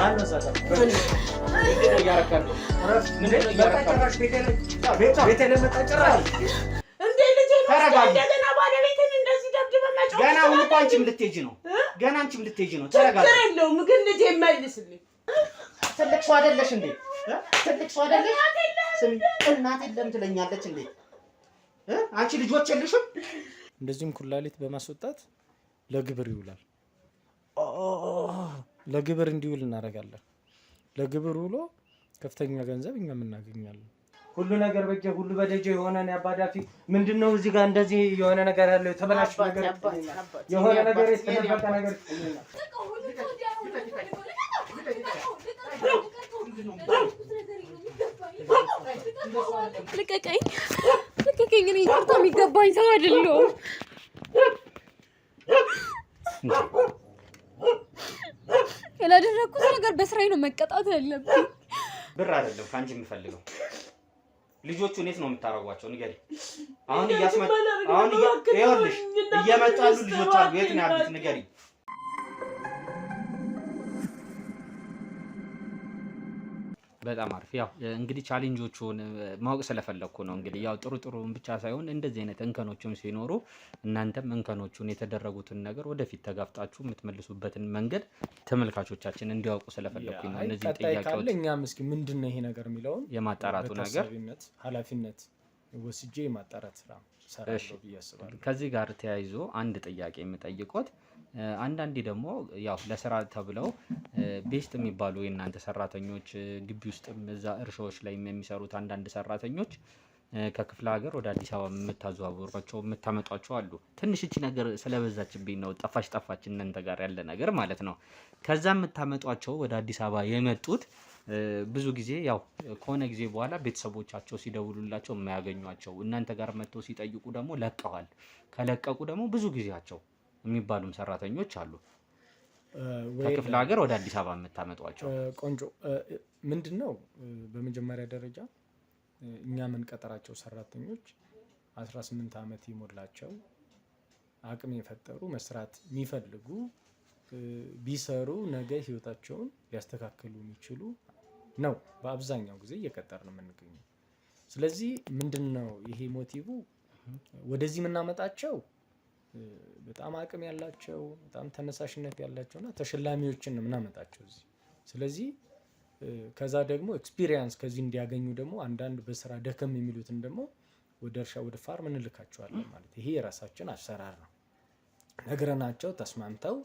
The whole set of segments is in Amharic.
ማነው ዛታ ምንድነው ያረካል ምንድነው ያረካል ቤቴ ለመጣ ጭራሽ እንዴ ልጄ እንደገና ባለቤትን እንደዚህ ደብድበህ መጫወት ገና አሁን እኮ አንቺም ልትሄጂ ነው ገና አንቺም ልትሄጂ ነው ተረጋጋ ችግር የለውም ግን ልጄ የማይልስልኝ ትልቅ ሰው አይደለሽ እንዴ ትልቅ ሰው አይደለሽ እናት የለም ትለኛለች እንዴ አንቺ ልጆች የለሽም እንደዚህም ኩላሊት በማስወጣት ለግብር ይውላል ለግብር እንዲውል እናደርጋለን ለግብር ውሎ ከፍተኛ ገንዘብ እኛም እናገኛለን ሁሉ ነገር በጀ ሁሉ በደጀ የሆነ ነው አባዳፊ ምንድነው እዚህ ጋር እንደዚህ የሆነ ነገር ያለው ተበላሽ ነገር የሆነ ነገር የተፈጠረ ነገር ልቀቀኝ እኔ ይቅርታ የሚገባኝ ሰው አይደለሁም ያላደረኩት ነገር በስራዬ ነው መቀጣት ያለብኝ ብር አይደለም ካንቺ የምፈልገው ልጆቹ እንዴት ነው የምታረጓቸው ንገሪ አሁን ይኸውልሽ እየመጡ ያሉ ልጆች አሉ የት ነው ያሉት ንገሪ በጣም አሪፍ ያው እንግዲህ ቻሌንጆቹን ማወቅ ስለፈለኩ ነው እንግዲህ ያው ጥሩን ብቻ ሳይሆን እንደዚህ አይነት እንከኖችም ሲኖሩ እናንተም እንከኖቹን የተደረጉትን ነገር ወደፊት ተጋፍጣችሁ የምትመልሱበትን መንገድ ተመልካቾቻችን እንዲያውቁ ስለፈለኩኝ ነው እነዚህ ጥያቄዎች እኛም እስኪ ምንድነው ይሄ ነገር የሚለውን የማጣራቱ ነገር ኃላፊነት ወስጄ የማጣራት ስራ ሰራለሁ ብያስባለሁ ከዚህ ጋር ተያይዞ አንድ ጥያቄ የምጠይቆት አንዳንዴ ደግሞ ያው ለስራ ተብለው ቤስት የሚባሉ የእናንተ ሰራተኞች ግቢ ውስጥም እዛ እርሻዎች ላይ የሚሰሩት አንዳንድ ሰራተኞች ከክፍለ ሀገር ወደ አዲስ አበባ የምታዘዋውሯቸው የምታመጧቸው አሉ ትንሽ እቺ ነገር ስለበዛችብኝ ነው ጠፋች እናንተ ጋር ያለ ነገር ማለት ነው ከዛ የምታመጧቸው ወደ አዲስ አበባ የመጡት ብዙ ጊዜ ያው ከሆነ ጊዜ በኋላ ቤተሰቦቻቸው ሲደውሉላቸው የማያገኟቸው እናንተ ጋር መጥተው ሲጠይቁ ደግሞ ለቀዋል ከለቀቁ ደግሞ ብዙ ጊዜያቸው የሚባሉም ሰራተኞች አሉ ከክፍለ ሀገር ወደ አዲስ አበባ የምታመጧቸው ቆንጆ ምንድነው በመጀመሪያ ደረጃ እኛ የምንቀጠራቸው ሰራተኞች 18 አመት ይሞላቸው አቅም የፈጠሩ መስራት የሚፈልጉ ቢሰሩ ነገ ህይወታቸውን ሊያስተካክሉ የሚችሉ ነው በአብዛኛው ጊዜ እየቀጠርን የምንገኘው ስለዚህ ምንድነው ይሄ ሞቲቭ ወደዚህ የምናመጣቸው በጣም አቅም ያላቸው በጣም ተነሳሽነት ያላቸውና ተሸላሚዎችን ምናመጣቸው እዚህ ስለዚህ ከዛ ደግሞ ኤክስፒሪየንስ ከዚህ እንዲያገኙ ደግሞ አንዳንድ በስራ ደከም የሚሉትን ደግሞ ወደ እርሻ ወደ ፋርም እንልካቸዋለን ማለት ይሄ የራሳችን አሰራር ነው ነግረናቸው ተስማምተው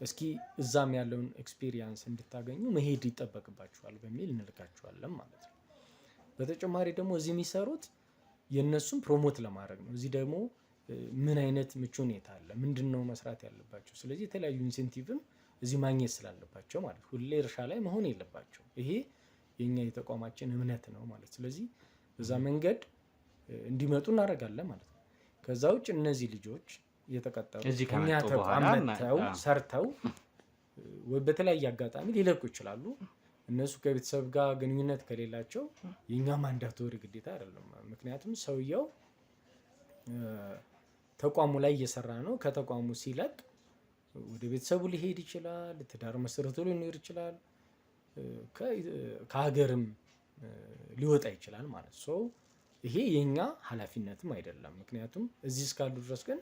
እስኪ እዛም ያለውን ኤክስፒሪየንስ እንድታገኙ መሄድ ይጠበቅባቸዋል በሚል እንልካቸዋለን ማለት ነው በተጨማሪ ደግሞ እዚህ የሚሰሩት የነሱን ፕሮሞት ለማድረግ ነው እዚህ ደግሞ ምን አይነት ምቹ ሁኔታ አለ ምንድነው መስራት ያለባቸው ስለዚህ የተለያዩ ኢንሴንቲቭም እዚህ ማግኘት ስላለባቸው ማለት ሁሌ እርሻ ላይ መሆን የለባቸው ይሄ የኛ የተቋማችን እምነት ነው ማለት ስለዚህ በዛ መንገድ እንዲመጡ እናደርጋለን ማለት ነው ከዛ ውጭ እነዚህ ልጆች የተቀጠሩ ከኛ ተቋም መጥተው ሰርተው ወይ በተለያየ አጋጣሚ ሊለቁ ይችላሉ እነሱ ከቤተሰብ ጋር ግንኙነት ከሌላቸው የኛ ማንዳቶሪ ግዴታ አይደለም ምክንያቱም ሰውየው ተቋሙ ላይ እየሰራ ነው ከተቋሙ ሲለቅ ወደ ቤተሰቡ ሊሄድ ይችላል ትዳር መሰረቱ ሊኖር ይችላል ከሀገርም ሊወጣ ይችላል ማለት ነው ይሄ የኛ ኃላፊነትም አይደለም ምክንያቱም እዚህ እስካሉ ድረስ ግን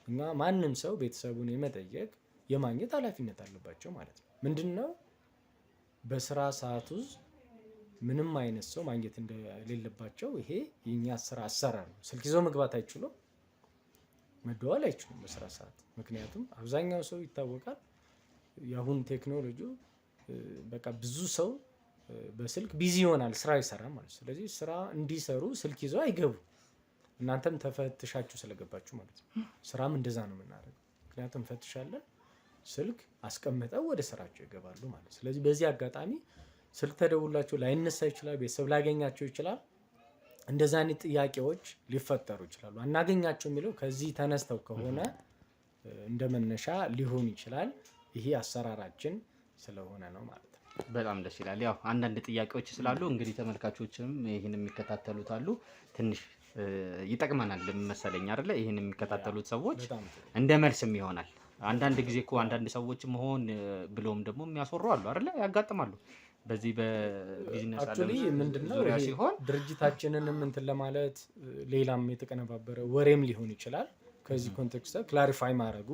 እኛ ማንንም ሰው ቤተሰቡን የመጠየቅ የማግኘት ኃላፊነት አለባቸው ማለት ነው ምንድነው በስራ ሰዓት ውስጥ ምንም አይነት ሰው ማግኘት እንደሌለባቸው ይሄ የኛ ስራ አሰራር ነው ስልክ ይዘው መግባት አይችሉም መደወል አይችሉም በስራ ሰዓት ምክንያቱም አብዛኛው ሰው ይታወቃል ያሁን ቴክኖሎጂ በቃ ብዙ ሰው በስልክ ቢዚ ይሆናል ስራ ይሰራል ማለት ስለዚህ ስራ እንዲሰሩ ስልክ ይዘው አይገቡ እናንተም ተፈትሻችሁ ስለገባችሁ ማለት ነው ስራም እንደዛ ነው የምናደርገው ምክንያቱም ፈትሻለን ስልክ አስቀምጠው ወደ ስራቸው ይገባሉ ማለት ስለዚህ በዚህ አጋጣሚ ስልክ ተደውላችሁ ላይነሳ ይችላል ቤተሰብ ላገኛቸው ይችላል እንደዛ አይነት ጥያቄዎች ሊፈጠሩ ይችላሉ አናገኛቸው የሚለው ከዚህ ተነስተው ከሆነ እንደመነሻ ሊሆን ይችላል ይሄ አሰራራችን ስለሆነ ነው ማለት ነው በጣም ደስ ይላል ያው አንዳንድ ጥያቄዎች ስላሉ እንግዲህ ተመልካቾችም ይሄን የሚከታተሉት አሉ ትንሽ ይጠቅመናል መሰለኝ አይደለ ይሄን የሚከታተሉት ሰዎች እንደ መልስም ይሆናል አንዳንድ ጊዜ እኮ አንዳንድ ሰዎች መሆን ብሎም ደግሞ የሚያስወሩ አሉ አይደለ? ያጋጥማሉ። በዚህ በቢዝነስ አክቹሊ ምንድነው ዙሪያ ይሄ ሲሆን ድርጅታችንንም እንትን ለማለት ሌላም የተቀነባበረ ወሬም ሊሆን ይችላል። ከዚህ ኮንቴክስት ክላሪፋይ ማድረጉ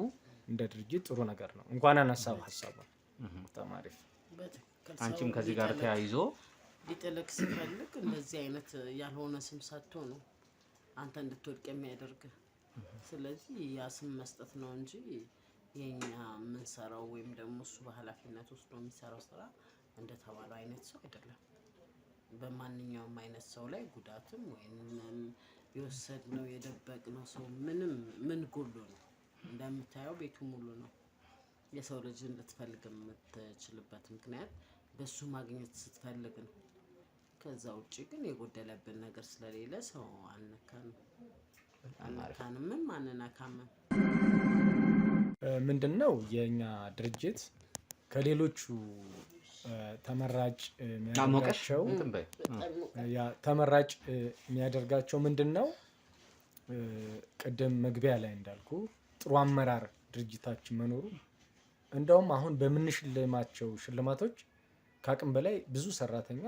እንደ ድርጅት ጥሩ ነገር ነው። እንኳን አነሳው ሀሳብ በጣም አሪፍ። አንቺም ከዚህ ጋር ተያይዞ ሊጥልቅ ሲፈልግ እንደዚህ አይነት ያልሆነ ስም ሰጥቶ ነው አንተ እንድትወድቅ የሚያደርግ። ስለዚህ ያ ስም መስጠት ነው እንጂ የኛ የምንሰራው ወይም ደግሞ እሱ በኃላፊነት ወስዶ የሚሰራው ስራ እንደተባለው አይነት ሰው አይደለም። በማንኛውም አይነት ሰው ላይ ጉዳትም ወይም የወሰድነው የደበቅነው ሰው ምን ጎሎ ነው? እንደምታየው ቤቱ ሙሉ ነው። የሰው ልጅ እንድትፈልግ የምትችልበት ምክንያት በሱ ማግኘት ስትፈልግ ነው። ከዛ ውጪ ግን የጎደለብን ነገር ስለሌለ ሰው አልነካንም አንነካምም። ምንድነው የኛ ድርጅት ከሌሎቹ ተመራጭ የሚያደርጋቸው ምንድነው? ቅድም መግቢያ ላይ እንዳልኩ ጥሩ አመራር ድርጅታችን መኖሩ እንደውም አሁን በምንሽልማቸው ሽልማቶች ከአቅም በላይ ብዙ ሰራተኛ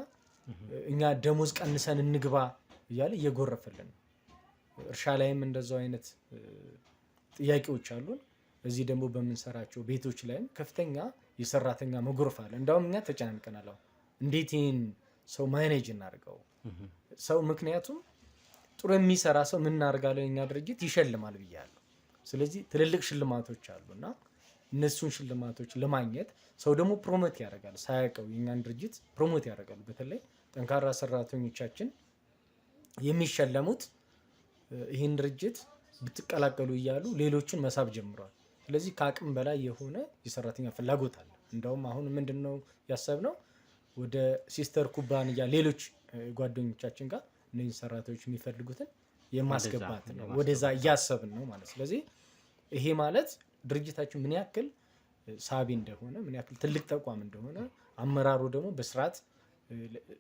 እኛ ደሞዝ ቀንሰን እንግባ እያለ እየጎረፈልን ነው። እርሻ ላይም እንደዛው አይነት ጥያቄዎች አሉን። እዚህ ደግሞ በምንሰራቸው ቤቶች ላይም ከፍተኛ የሰራተኛ መጎረፍ አለ። እንደውም እኛ ተጨናንቀናል። እንዴት ይህን ሰው ማኔጅ እናድርገው? ሰው ምክንያቱም ጥሩ የሚሰራ ሰው ምን እናደርጋለን? እኛ ድርጅት ይሸልማል ብያለሁ። ስለዚህ ትልልቅ ሽልማቶች አሉና እነሱን ሽልማቶች ለማግኘት ሰው ደግሞ ፕሮሞት ያደርጋል። ሳያውቀው የኛን ድርጅት ፕሮሞት ያደርጋሉ። በተለይ ጠንካራ ሰራተኞቻችን የሚሸለሙት ይህን ድርጅት ብትቀላቀሉ እያሉ ሌሎችን መሳብ ጀምሯል። ስለዚህ ከአቅም በላይ የሆነ የሰራተኛ ፍላጎት አለ። እንደውም አሁን ምንድነው ያሰብነው ወደ ሲስተር ኩባንያ ሌሎች ጓደኞቻችን ጋር እነዚህ ሰራተኞች የሚፈልጉትን የማስገባት ነው። ወደዛ እያሰብን ነው ማለት። ስለዚህ ይሄ ማለት ድርጅታችን ምን ያክል ሳቢ እንደሆነ ምን ያክል ትልቅ ተቋም እንደሆነ አመራሩ ደግሞ በስርዓት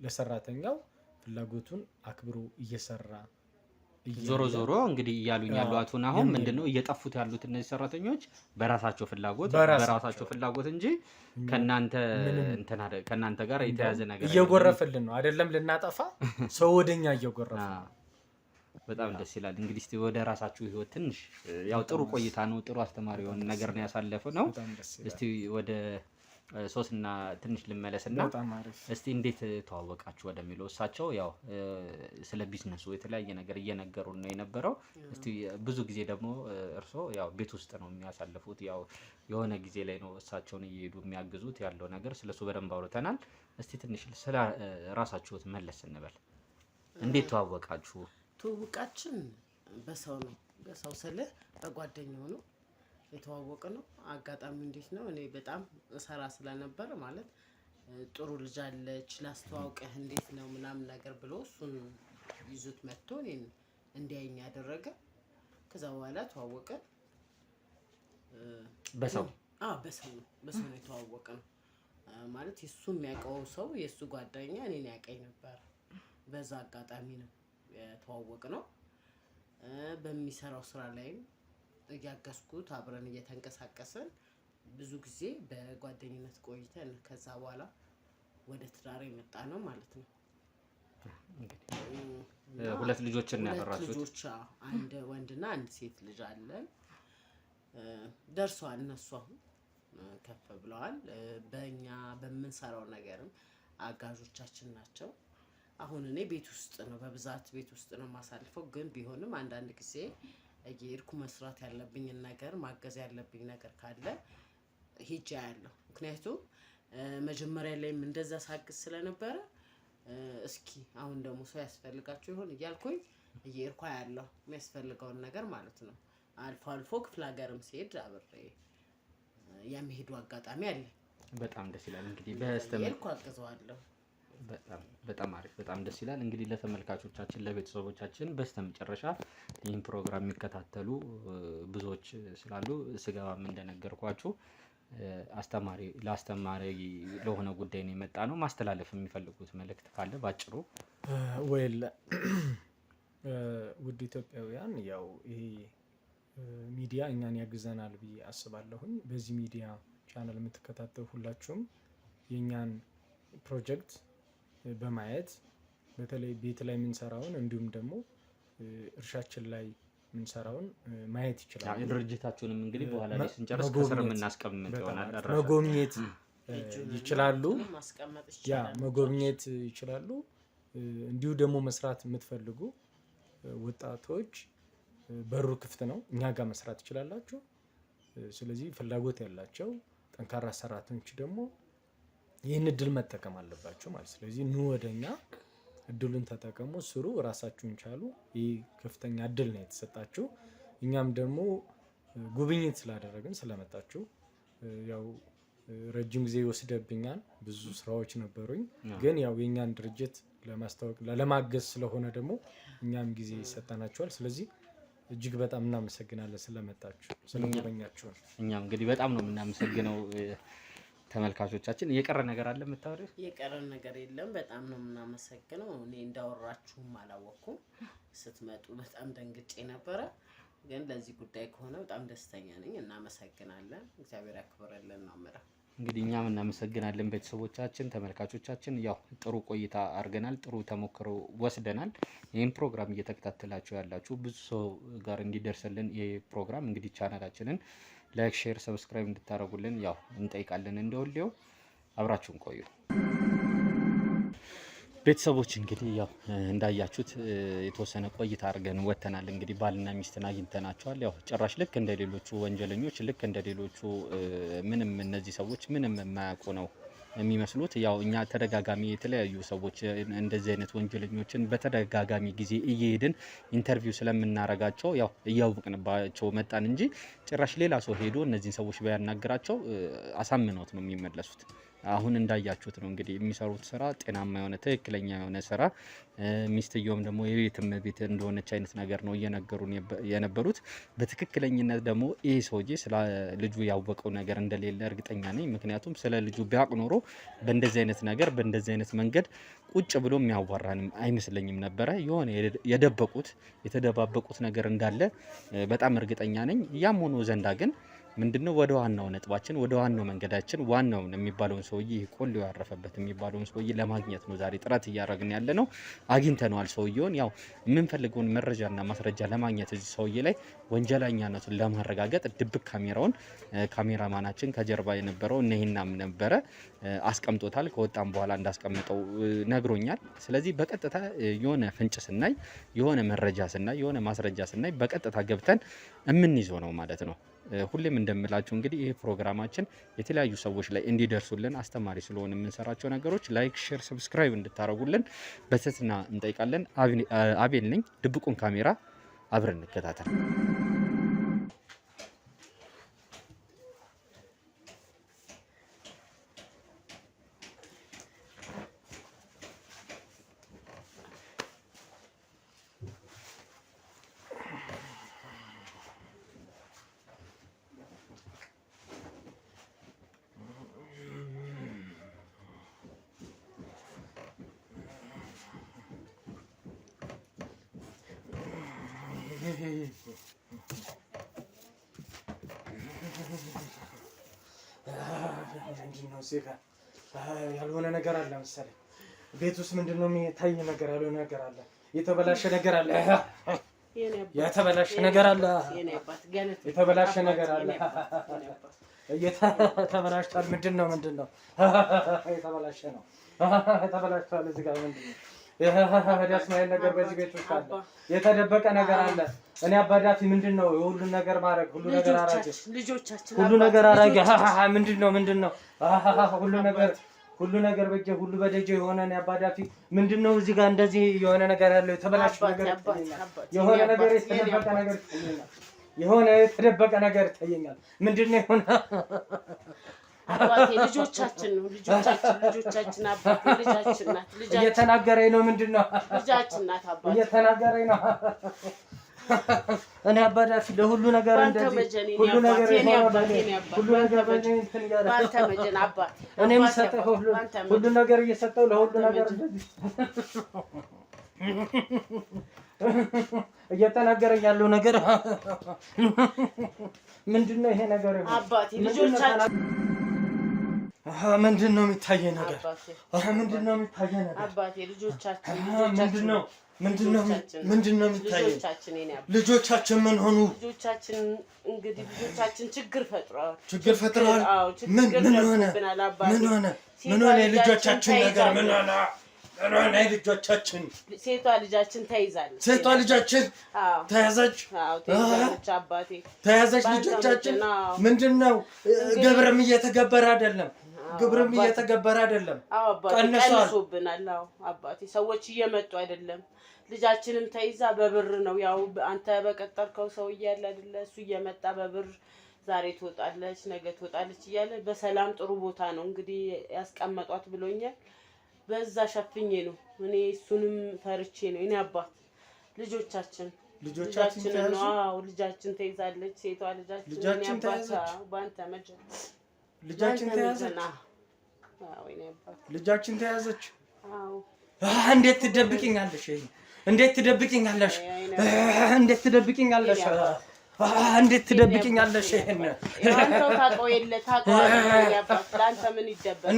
ለሰራተኛው ፍላጎቱን አክብሮ እየሰራ ዞሮ እንግዲህ እያሉኝ ያሉአቱን አሁን ምንድነው እየጠፉት ያሉት እነዚህ ሰራተኞች በራሳቸው ፍላጎት እንጂ ከናንተ ጋር የተያዘ ነገር እየጎረፈልን ነው አይደለም። ልናጠፋ ሰው ወደኛ እየጎረፈ በጣም ደስ ይላል። እንግዲህ እስቲ ወደ ራሳችሁ ህይወት ትንሽ ያው ጥሩ ቆይታ ነው፣ ጥሩ አስተማሪ የሆነ ነገር ነው ያሳለፈው ነው። እስቲ ወደ ሶስና ትንሽ ልመለስና እስቲ እንዴት ተዋወቃችሁ ወደሚለው እሳቸው ያው ስለ ቢዝነሱ የተለያየ ነገር እየነገሩን ነው የነበረው። እስቲ ብዙ ጊዜ ደግሞ እርሶ ያው ቤት ውስጥ ነው የሚያሳልፉት፣ ያው የሆነ ጊዜ ላይ ነው እሳቸውን እየሄዱ የሚያግዙት ያለው ነገር ስለሱ በደንብ አውርተናል። እስቲ ትንሽ ስለ ራሳችሁት መለስ እንበል። እንዴት ተዋወቃችሁ? ትውውቃችን በሰው ነው። በሰው ስልህ በጓደኛው ነው የተዋወቀ ነው። አጋጣሚ እንዴት ነው እኔ በጣም እሰራ ስለነበረ ማለት ጥሩ ልጅ አለች ላስተዋውቅህ እንዴት ነው ምናምን ነገር ብሎ እሱን ይዞት መጥቶ እኔን እንዲያየኝ ያደረገ። ከዛ በኋላ ተዋወቀ። በሰው ነው የተዋወቀ ነው ማለት የሱ የሚያውቀው ሰው የሱ ጓደኛ እኔን ያውቀኝ ነበር። በዛ አጋጣሚ ነው የተዋወቅ ነው። በሚሰራው ስራ ላይም እያገዝኩት አብረን እየተንቀሳቀስን ብዙ ጊዜ በጓደኝነት ቆይተን ከዛ በኋላ ወደ ትዳር የመጣ ነው ማለት ነው። ሁለት ልጆችን ነው ያፈራችሁት? ልጆች አንድ ወንድና አንድ ሴት ልጅ አለን። ደርሰዋል። እነሱ አሁን ከፍ ብለዋል። በእኛ በምንሰራው ነገርም አጋዦቻችን ናቸው። አሁን እኔ ቤት ውስጥ ነው በብዛት ቤት ውስጥ ነው የማሳልፈው። ግን ቢሆንም አንዳንድ ጊዜ እየሄድኩ መስራት ያለብኝን ነገር ማገዝ ያለብኝ ነገር ካለ ሄጄ አያለሁ። ምክንያቱም መጀመሪያ ላይም እንደዛ ሳግዝ ስለነበረ እስኪ አሁን ደግሞ ሰው ያስፈልጋቸው ይሆን እያልኩኝ እየሄድኩ አያለሁ የሚያስፈልገውን ነገር ማለት ነው። አልፎ አልፎ ክፍለ ሀገርም ሲሄድ አብሬ የመሄዱ አጋጣሚ አለ። በጣም ደስ ይላል። እንግዲህ በስተመልኩ አግዘዋለሁ። በጣም አሪፍ፣ በጣም ደስ ይላል። እንግዲህ ለተመልካቾቻችን ለቤተሰቦቻችን በስተመጨረሻ ይህን ፕሮግራም የሚከታተሉ ብዙዎች ስላሉ ስገባም እንደነገርኳችሁ ለአስተማሪ ለሆነ ጉዳይ ነው የመጣ ነው። ማስተላለፍ የሚፈልጉት መልእክት ካለ ባጭሩ? ወይል ውድ ኢትዮጵያውያን ያው ይሄ ሚዲያ እኛን ያግዘናል ብዬ አስባለሁኝ። በዚህ ሚዲያ ቻናል የምትከታተሉ ሁላችሁም የኛን ፕሮጀክት በማየት በተለይ ቤት ላይ የምንሰራውን እንዲሁም ደግሞ እርሻችን ላይ የምንሰራውን ማየት ይችላሉ። ድርጅታችሁንም እንግዲህ በኋላ ላይ ስንጨርስ ከስር የምናስቀምጥ ይሆናል። መጎብኘት ይችላሉ። መጎብኘት ይችላሉ። እንዲሁ ደግሞ መስራት የምትፈልጉ ወጣቶች በሩ ክፍት ነው፣ እኛ ጋር መስራት ይችላላችሁ። ስለዚህ ፍላጎት ያላቸው ጠንካራ ሰራተኞች ደግሞ ይህን እድል መጠቀም አለባቸው ማለት። ስለዚህ ኑ ወደኛ እድሉን ተጠቀሙ፣ ስሩ፣ ራሳችሁን ቻሉ። ይህ ከፍተኛ እድል ነው የተሰጣችሁ። እኛም ደግሞ ጉብኝት ስላደረግን ስለመጣችሁ ያው ረጅም ጊዜ ይወስደብኛል፣ ብዙ ስራዎች ነበሩኝ። ግን ያው የኛን ድርጅት ለማስተዋወቅ ለማገዝ ስለሆነ ደግሞ እኛም ጊዜ ይሰጠናችኋል። ስለዚህ እጅግ በጣም እናመሰግናለን ስለመጣችሁ ስለጎበኛችሁ። እኛም እንግዲህ በጣም ነው የምናመሰግነው። ተመልካቾቻችን የቀረ ነገር አለ የምታወሪው? የቀረ ነገር የለም። በጣም ነው የምናመሰግነው። እኔ እንዳወራችሁም አላወኩም። ስትመጡ በጣም ደንግጬ ነበረ፣ ግን ለዚህ ጉዳይ ከሆነ በጣም ደስተኛ ነኝ። እናመሰግናለን። እግዚአብሔር ያክብረልን ነው የምለው። እንግዲህ እኛም እናመሰግናለን ቤተሰቦቻችን፣ ተመልካቾቻችን። ያው ጥሩ ቆይታ አድርገናል፣ ጥሩ ተሞክሮ ወስደናል። ይህን ፕሮግራም እየተከታተላችሁ ያላችሁ ብዙ ሰው ጋር እንዲደርስልን ይህ ፕሮግራም እንግዲህ ቻናላችንን ላይክ፣ ሼር፣ ሰብስክራይብ እንድታደርጉልን ያው እንጠይቃለን። እንደወልዴው አብራችሁን ቆዩ ቤተሰቦች። እንግዲህ ያው እንዳያችሁት የተወሰነ ቆይታ አድርገን ወተናል። እንግዲህ ባልና ሚስትን አግኝተናቸዋል። ያው ጭራሽ ልክ እንደሌሎቹ ወንጀለኞች ልክ እንደሌሎቹ ምንም እነዚህ ሰዎች ምንም የማያውቁ ነው የሚመስሉት። ያው እኛ ተደጋጋሚ የተለያዩ ሰዎች እንደዚህ አይነት ወንጀለኞችን በተደጋጋሚ ጊዜ እየሄድን ኢንተርቪው ስለምናረጋቸው ያው እያወቅንባቸው መጣን እንጂ ጭራሽ ሌላ ሰው ሄዶ እነዚህን ሰዎች ባያናግራቸው አሳምነውት ነው የሚመለሱት። አሁን እንዳያችሁት ነው እንግዲህ የሚሰሩት ስራ ጤናማ የሆነ ትክክለኛ የሆነ ስራ፣ ሚስትየውም ደግሞ የቤትም ቤት እንደሆነች አይነት ነገር ነው እየነገሩን የነበሩት። በትክክለኝነት ደግሞ ይህ ሰውዬ ስለ ልጁ ያወቀው ነገር እንደሌለ እርግጠኛ ነኝ። ምክንያቱም ስለ ልጁ ቢያውቅ ኖሮ በእንደዚህ አይነት ነገር በእንደዚህ አይነት መንገድ ቁጭ ብሎ የሚያዋራንም አይመስለኝም ነበረ። የሆነ የተደባበቁት ነገር እንዳለ በጣም እርግጠኛ ነኝ። ያም ሆኖ ዘንዳ ግን ምንድነው ወደ ዋናው ነጥባችን ወደ ዋናው መንገዳችን ዋናውን የሚባለውን ሰውዬ ቆሎ ያረፈበት የሚባለውን ሰውዬ ለማግኘት ነው ዛሬ ጥረት እያደረግን ያለ ነው። አግኝተነዋል ሰውዬውን። ያው የምንፈልገውን መረጃና ማስረጃ ለማግኘት እዚህ ሰውዬ ላይ ወንጀለኛነቱን ለማረጋገጥ ድብቅ ካሜራማናችን ከጀርባ የነበረው እነሂናም ነበረ አስቀምጦታል። ከወጣም በኋላ እንዳስቀምጠው ነግሮኛል። ስለዚህ በቀጥታ የሆነ ፍንጭ ስናይ፣ የሆነ መረጃ ስናይ፣ የሆነ ማስረጃ ስናይ በቀጥታ ገብተን የምንይዘው ነው ማለት ነው። ሁሌም እንደምላችሁ እንግዲህ ይሄ ፕሮግራማችን የተለያዩ ሰዎች ላይ እንዲደርሱልን አስተማሪ ስለሆነ የምንሰራቸው ነገሮች ላይክ፣ ሼር፣ ሰብስክራይብ እንድታደርጉልን በትህትና እንጠይቃለን። አቤል ነኝ። ድብቁን ካሜራ አብረን እንከታተል። ያልሆነ ነገር አለ መሰለኝ ቤት ውስጥ። ምንድነው የሚታይ ነገር? ያልሆነ ነገር አለ፣ የተበላሸ ነገር አለ፣ የተበላሸ ነገር አለ፣ የተበላሸ ነገር አለ። ተበላሽቷል። ምንድነው? የተበላሸ ነው፣ ተበላሽቷል። እዚህ ጋር ምንድነው ደስ ማይል ነገር በዚህ ቤት ውስጥ አለ፣ የተደበቀ ነገር አለ። እኔ አባዳፊ ምንድነው የሁሉን ነገር ማድረግ? ሁሉ ነገር አራጀ፣ ሁሉ ነገር አራጀ። ምንድነው ሁሉ ነገር በጀ፣ ሁሉ በደጀ የሆነ እኔ አባዳፊ ምንድነው እዚህ ጋር እንደዚህ የሆነ ነገር ያለው? የተበላሸ ነገር የሆነ ነገር የተደበቀ ነገር ይታየኛል። የሆነ የተደበቀ ነገር ይታየኛል። ምንድነው የሆነ? አባቴ ልጆቻችን አባቴ ልጃችን ናት። እየተናገረኝ ነው። ምንድነው? ልጃችን ናት አባቴ እየተናገረኝ ነው። እኔ አባዳፊ ለሁሉ ነገር እንደዚህ ሁሉ ነገር ሁሉ ነገር እንትን እያለ ባልተመጀን አባቴ እኔም ሰጠው ሁሉ ነገር እየሰጠው ለሁሉ ነገር እንደዚህ እየተናገረኝ ያለው ነገር ምንድነው? ይሄ ነገር አባቴ ልጆቻችን ምንድነው የሚታየኝ ነገር? ምንድነው የሚታየኝ ነገር? አባቴ ልጆቻችን ምንድነው የሚታየኝ? ልጆቻችን ምን ሆኑ? ልጆቻችን ችግር ፈጥረዋል። አዎ ምን ሆነ? ልጆቻችን ነገር ምን ሆነ? ልጆቻችን ሴቷ ልጃችን ተይዛለች። ሴቷ ልጃችን ተያዘች። ተይዛለች አባቴ ተያዘች። ልጆቻችን ምንድነው? ግብርም እየተገበረ አይደለም። ቀንሶብናል። አባቴ ሰዎች እየመጡ አይደለም። ልጃችንም ተይዛ በብር ነው። ያው አንተ በቀጠርከው ሰው እያለ አይደለ እሱ እየመጣ በብር ዛሬ ትወጣለች ነገ ትወጣለች እያለ በሰላም ጥሩ ቦታ ነው እንግዲህ ያስቀመጧት ብሎኛል። በዛ ሸፍኜ ነው እኔ እሱንም ፈርቼ ነው። እኔ አባት ልጆቻችን ነው። ልጃችን ተይዛለች። ሴቷ ልጃችን እኔ አባት ባንተ መጀመር ልጃችን ተያዘች። ልጃችን ተያዘች። እንዴት ትደብቂኛለሽ? እንዴት ትደብቂኛለሽ? አንተው ታውቀው የለ ታውቀዋለህ። ለአንተ ምን ይደበቃል?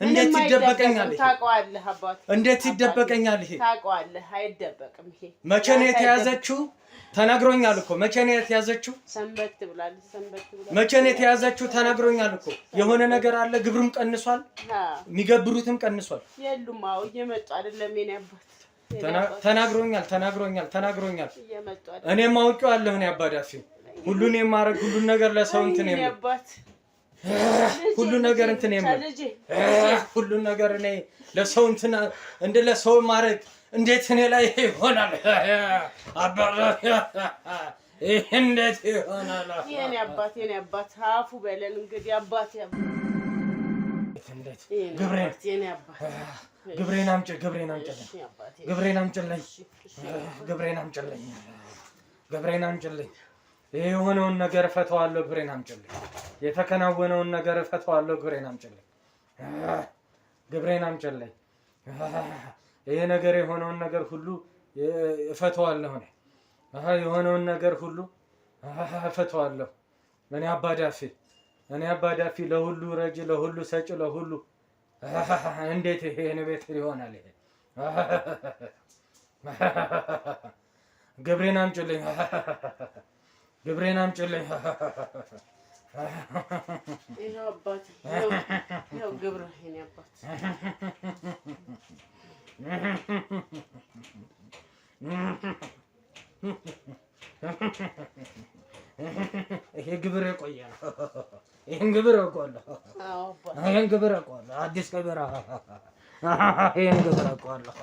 እንዴት ይደበቀኛል? ታውቀዋለህ አባት። እንዴት ይደበቀኛል? ይሄ ታውቀዋለህ፣ አይደበቅም። ይሄ መቼ ነው የተያዘችው? ተናግሮኛል እኮ መቼ ነው የተያዘችው? ሰንበት ብላለች። መቼ ነው የተያዘችው? ተናግሮኛል እኮ የሆነ ነገር አለ። ግብሩም ቀንሷል፣ የሚገብሩትም ቀንሷል። የሉም። አዎ እየመጡ አይደለም። የኔ አባት ተናግሮኛል። እኔም አውቄዋለሁ። እኔ አባዳፊ ሁሉን የማረግ ሁሉን ነገር ለሰው እንትን የለም። ሁሉ ነገር እንትን የለም። ሁሉን ነገር እኔ ለሰው እንትን እንደ ለሰው ማረግ እንዴት እኔ ላይ ይሆናል? አባባ እንዴት ይሆናል? የኔ አባት አፉ በለን እንግዲህ አባት እንዴት ግብሬን አምጪልኝ። ይሄ የሆነውን ነገር እፈታዋለሁ። ግብሬን አምጪልኝ። የተከናወነውን ነገር እፈታዋለሁ። ግብሬን አምጪልኝ። ይሄ ነገር የሆነውን ነገር ሁሉ እፈታዋለሁ። የሆነውን ነገር ሁሉ እፈታዋለሁ። እኔ አባዳፊ ለሁሉ ረጅ፣ ለሁሉ ሰጪ፣ ለሁሉ እንዴት ይሄን ቤት ይሆናል? ይሄ ግብሬን አምጪልኝ። ይሄው አባቴ ይሄው ግብር የኔ አባት ይሄ ግብር የቆየ ነው። ይሄን ግብር አውቀዋለሁ። አዲስ ግብር ይሄን ግብር አውቀዋለሁ።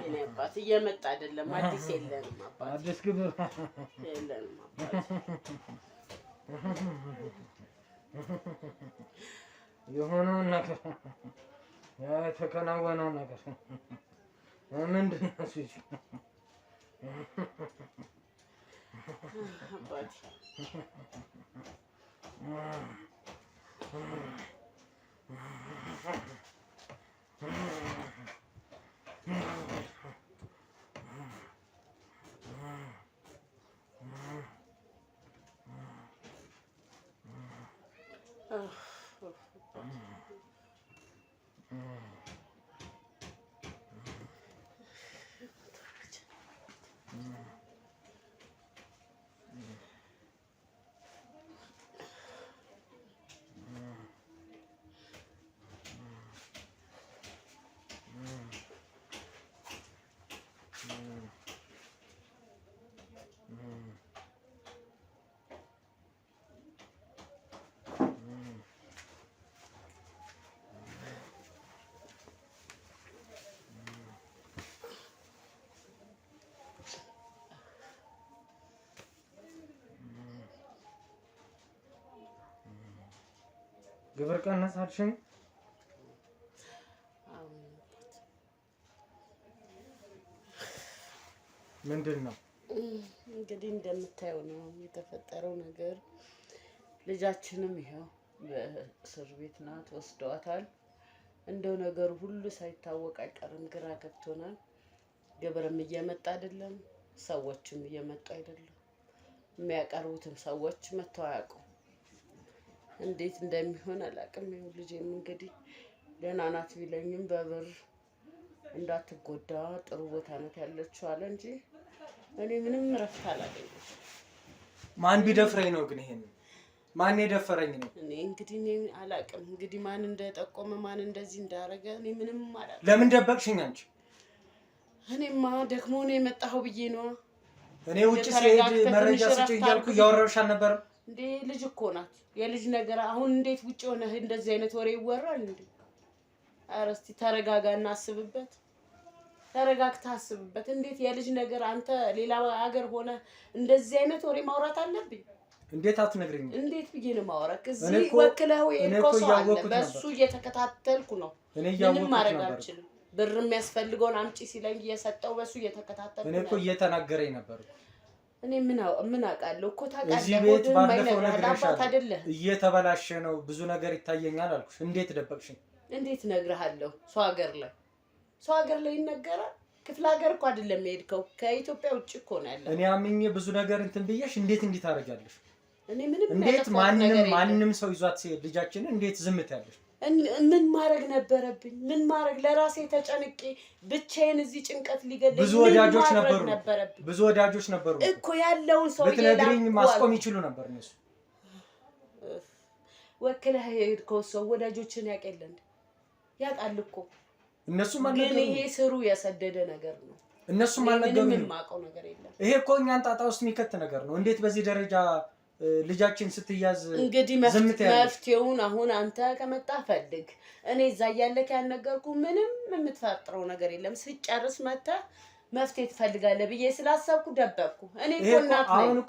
የኔ አባት እየመጣ አይደለም። አዲስ የለንም አባት። አዲስ ግብር የለንም አባት። የሆነውን ነገር የተከናወነው ነገር ምንድን ነው? አባቴ ግብር ቀነሳልሽኝ? ምንድን ነው እንግዲህ እንደምታየው ነው የተፈጠረው ነገር። ልጃችንም ይሄው በእስር ቤት ናት፣ ወስደዋታል። እንደው ነገሩ ሁሉ ሳይታወቅ አይቀርም። ግራ ገብቶናል። ግብርም እየመጣ አይደለም፣ ሰዎችም እየመጡ አይደለም። የሚያቀርቡትም ሰዎች መተው አያውቁም። እንዴት እንደሚሆን አላውቅም። ይኸው ልጄም እንግዲህ ደህና ናት ቢለኝም በብር እንዳትጎዳ ጥሩ ቦታ ናት ያለችው አለ እንጂ እኔ ምንም ረፍት አላገኘሁም። ማን ቢደፍረኝ ነው ግን ይሄን ማን የደፈረኝ ነው? እኔ እንግዲህ አላውቅም። እንግዲህ ማን እንደጠቆመ ማን እንደዚህ እንዳደረገ እኔ ምንም አላውቅም። ለምን ደበቅሽኝ አንቺ? እኔማ ደግሞ ነው የመጣኸው ብዬ ነው። እኔ ውጭ ስሄድ መረጃ ስጪኝ እያልኩ እያወራሁሽ አልነበረም እንዴ? ልጅ እኮ ናት፣ የልጅ ነገር። አሁን እንዴት ውጭ ሆነህ እንደዚህ አይነት ወሬ ይወራል እንዴ? ኧረ እስኪ ተረጋጋና አስብበት። ተረጋግተህ አስብበት። እንዴት የልጅ ነገር አንተ ሌላ ሀገር ሆነ እንደዚህ አይነት ወሬ ማውራት አለብኝ? እንዴት አትነግሪኝ? እንዴት ብዬ ነው ማውራት? እዚህ ወክለው የሄድከው ሰው አለ፣ በሱ እየተከታተልኩ ነው። ምንም ማድረግ አልችልም። ብር የሚያስፈልገውን አምጪ ሲለኝ እየሰጠው በሱ እየተከታተልኩ ነው። እኔ እኮ እየተናገረኝ ነበር። እኔ ምን አውቃለሁ እኮ ታውቃለህ። እዚህ ቤት ባለፈው ነግሬሻለሁ። እየተበላሸ ነው፣ ብዙ ነገር ይታየኛል አልኩሽ። እንዴት ደበቅሽኝ? እንዴት እነግርሃለሁ? ሰው ሀገር ላይ ይነገራል። ክፍለ ሀገር እኮ አይደለም የሄድከው፣ ከኢትዮጵያ ውጭ እኮ ነው ያለው። እኔ አምኜ ብዙ ነገር እንትን ብዬሽ እንዴት እንዲህ ታደርጊያለሽ? እኔ ምንም እንዴት ማንንም ሰው ይዟት ሲሄድ ልጃችንን እንዴት ዝም ትያለሽ? ምን ማድረግ ነበረብኝ? ምን ማድረግ ለራሴ ተጨንቄ ብቻዬን እዚህ ጭንቀት ሊገለኝ ብዙ ወዳጆች ነበሩ እኮ ያለውን ሰው ብትነግሪኝ ማስቆም ይችሉ ነበር እነሱ። ወክለህ የሄድከው ሰው ወዳጆችን ያውቃል እንዴ? ያውቃል እኮ እነሱም ግን ይሄ ስሩ የሰደደ ነገር ነው። እነሱም አልነገሩኝም። ምንም ማውቀው ነገር የለም። ይሄ እኮ እኛን ጣጣ ውስጥ የሚከት ነገር ነው። እንዴት በዚህ ደረጃ ልጃችን ስትያዝ እንግዲህ መፍትሄውን አሁን አንተ ከመጣ ፈልግ። እኔ እዛ እያለክ ያልነገርኩ ምንም የምትፈጥረው ነገር የለም። ስጨርስ መተህ መፍትሄ ትፈልጋለህ ብዬ ስላሰብኩ ደበቅኩ። እኔ እኮ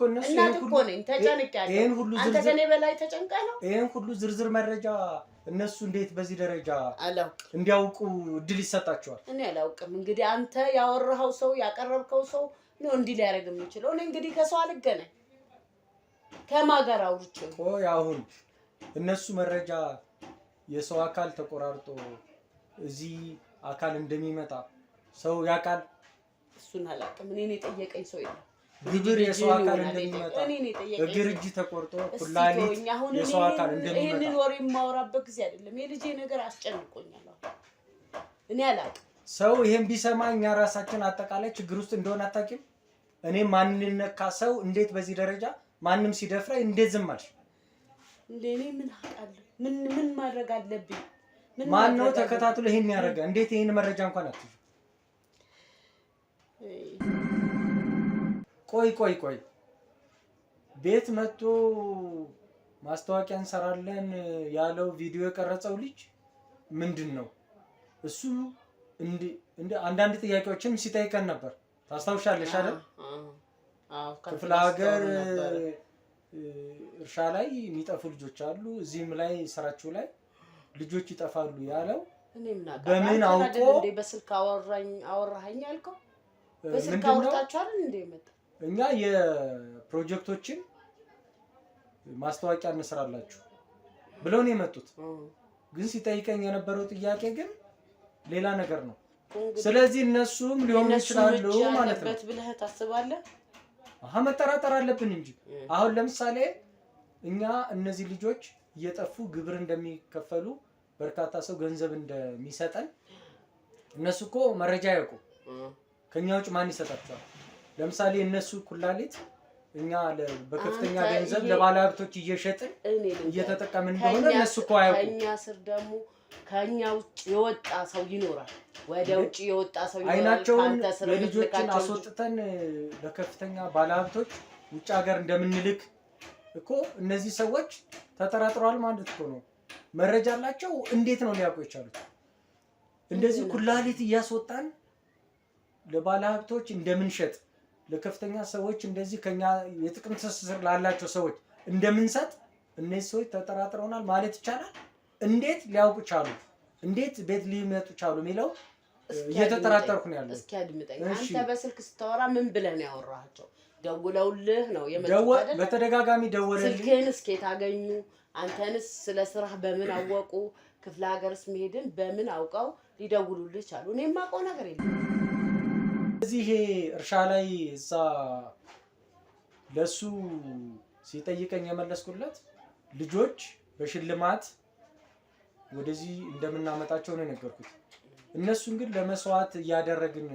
እናት እኮ ነኝ። ተጨንቄያለሁ። አንተ ከኔ በላይ ተጨንቀህ ነው። ይሄን ሁሉ ዝርዝር መረጃ እነሱ እንዴት በዚህ ደረጃ እንዲያውቁ እድል ይሰጣቸዋል? እኔ አላውቅም። እንግዲህ አንተ ያወራኸው ሰው ያቀረብከው ሰው ነው እንዲህ ሊያደርግ የሚችለው። እኔ እንግዲህ ከሰው አልገናኝ ከማገር አውርቼ ቆይ አሁን እነሱ መረጃ የሰው አካል ተቆራርጦ እዚህ አካል እንደሚመጣ ሰው ያውቃል። እሱን አላውቅም። እኔን የጠየቀኝ ሰው የለም። ግብር የሰው አካል እንደሚመጣ እግር እጅ ተቆርጦ ኩላሊት የሰው አካል እንደሚመጣ ይሄንን ወሬ የማወራበት ጊዜ አይደለም። የልጄ ነገር አስጨንቆኛል። እኔ አላውቅም። ሰው ይሄን ቢሰማ እኛ ራሳችን አጠቃላይ ችግር ውስጥ እንደሆነ አታውቂም? እኔ ማንነካ ሰው እንዴት በዚህ ደረጃ ማንም ሲደፍረኝ እንዴት ዝም አልሽ? እኔ ምን አውቃለሁ? ምን ማድረግ አለብኝ? ማን ነው ተከታትሎ ይሄን ያደረገ? እንዴት ይሄን መረጃ እንኳን አትይዙ? ቆይ ቤት መጥቶ ማስታወቂያ እንሰራለን ያለው ቪዲዮ የቀረጸው ልጅ ምንድነው? እሱ እንደ አንዳንድ ጥያቄዎችን ሲጠይቀን ነበር። ታስታውሻለሽ አይደል? ክፍለ ሀገር እርሻ ላይ የሚጠፉ ልጆች አሉ፣ እዚህም ላይ ስራችሁ ላይ ልጆች ይጠፋሉ ያለው በምን አውቆ በስልክ አወራኸኝ ያልከው? በስልክ አውርታችኋል እንዴ? መጣ እኛ የፕሮጀክቶችን ማስታወቂያ እንሰራላችሁ ብለው ነው የመጡት። ግን ሲጠይቀኝ የነበረው ጥያቄ ግን ሌላ ነገር ነው። ስለዚህ እነሱም ሊሆኑ ይችላሉ ማለት ነው ብለህ ታስባለህ? መጠራጠር አለብን እንጂ አሁን ለምሳሌ እኛ እነዚህ ልጆች እየጠፉ ግብር እንደሚከፈሉ በርካታ ሰው ገንዘብ እንደሚሰጠን እነሱ እኮ መረጃ ያውቁ። ከኛ ውጭ ማን ይሰጣቸዋል? ለምሳሌ እነሱ ኩላሊት እኛ በከፍተኛ ገንዘብ ለባለሀብቶች እየሸጥን እየተጠቀምን እንደሆነ እነሱ እኮ አያውቁ። ከኛ ስር ደግሞ ከኛ ውጭ የወጣ ሰው ይኖራል። ወደ ውጭ የወጣ ሰው ይኖራል። አይናቸውን ለልጆችን አስወጥተን ለከፍተኛ ባለሀብቶች ውጭ ሀገር እንደምንልክ እኮ እነዚህ ሰዎች ተጠራጥረዋል ማለት እኮ ነው። መረጃ አላቸው። እንዴት ነው ሊያውቁ የቻሉት? እንደዚህ ኩላሊት እያስወጣን ለባለሀብቶች እንደምንሸጥ ለከፍተኛ ሰዎች እንደዚህ ከኛ የጥቅም ትስስር ላላቸው ሰዎች እንደምንሰጥ እነዚህ ሰዎች ተጠራጥረውናል ማለት ይቻላል። እንዴት ሊያውቁ ቻሉ? እንዴት ቤት ሊመጡ ቻሉ የሚለው እየተጠራጠርኩ ነው ያለው። እስኪ አድምጠኝ። አንተ በስልክ ስታወራ ምን ብለህ ነው ያወራሃቸው? ደውለውልህ ነው የመጡት አይደል? በተደጋጋሚ ደወለልኝ። ስልክህን እስኪ ታገኙ? አንተንስ ስለ ስራህ በምን አወቁ? ክፍለ ሀገርስ መሄድን በምን አውቀው ሊደውሉልህ ቻሉ? እኔ የማውቀው ነገር የለም። እዚህ እርሻ ላይ እዛ ለሱ ሲጠይቀኝ የመለስኩለት ልጆች በሽልማት ወደዚህ እንደምናመጣቸው ነው የነገርኩት። እነሱን ግን ለመስዋዕት እያደረግን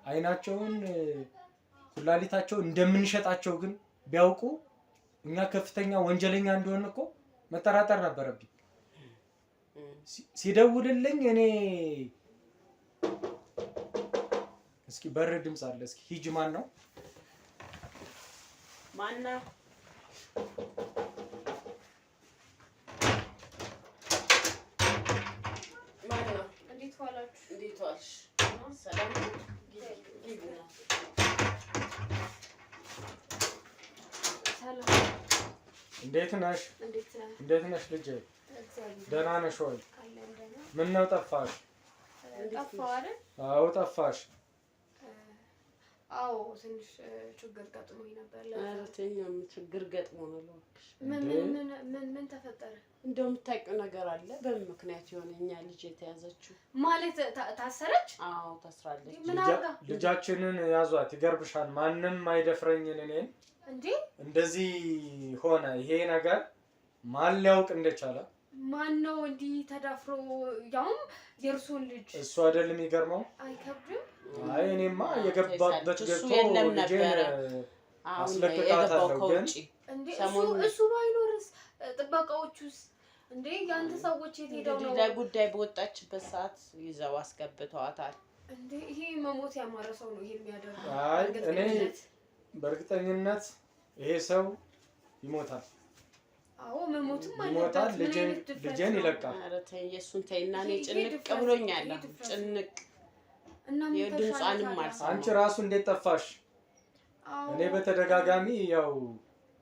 አይናቸውን ኩላሊታቸውን እንደምንሸጣቸው ግን ቢያውቁ እኛ ከፍተኛ ወንጀለኛ እንደሆነ እኮ መጠራጠር ነበረብኝ። ሲደውልልኝ እኔ እስኪ በር ድምፅ አለ፣ እስኪ ሂጅ። ማን ነው? ማነው? ማነው? እንዴት ዋላችሁ? እንዴት ዋልሽ? ሰላም ነው? ሰላም። እንዴት ነሽ? እንዴት ነሽ ልጄ? ደህና ነሽ ወይ? ምን ነው ጠፋሽ? ጠፋሁ አይደል? አዎ ጠፋሽ። አዎ ትንሽ ችግር ገጥሞኝ ነበር። ኧረ ተይኝ፣ ችግር ገጥሞ ነው እባክሽ። ምን ተፈጠረ? እንደው የምታውቂው ነገር አለ? በምን ምክንያት ይሆን እኛ ልጅ የተያዘችው? ማለት ታሰረች? አዎ ታስራለች። ምን አድርጋ? ልጃችንን ያዟት። ይገርብሻል፣ ማንም አይደፍረኝን እኔን። እንዴ እንደዚህ ሆነ ይሄ ነገር ማን ሊያውቅ እንደቻለ? ማን ነው እንዲህ ተዳፍሮ ያውም የእርሶን ልጅ? እሱ አይደል የሚገርመው? አይከብድም? አይ እኔማ የገባበት ገብቶ ልጄን አስለቅቃታለሁ። ግን እንዴ እሱ ባይኖርስ ጥበቃዎቹስ? እንዴ ያንተ ሰዎች የት ሄደው ነው? ለጉዳይ በወጣችበት ሰዓት ይዘው አስገብተዋታል። እንዴ ይሄ መሞት ያማረሰው ነው ይሄ የሚያደርገው። አይ እኔ በእርግጠኝነት ይሄ ሰው ይሞታል። አዎ መሞትም ይሞታል። ልጄን ይለቃል። ኧረ ተይ የእሱን ተይና፣ እኔ ጭንቅ ብሎኛል። ጭንቅ እና የድምጿንም አልሰማሁም። አንቺ ራሱ እንዴት ጠፋሽ? እኔ በተደጋጋሚ ያው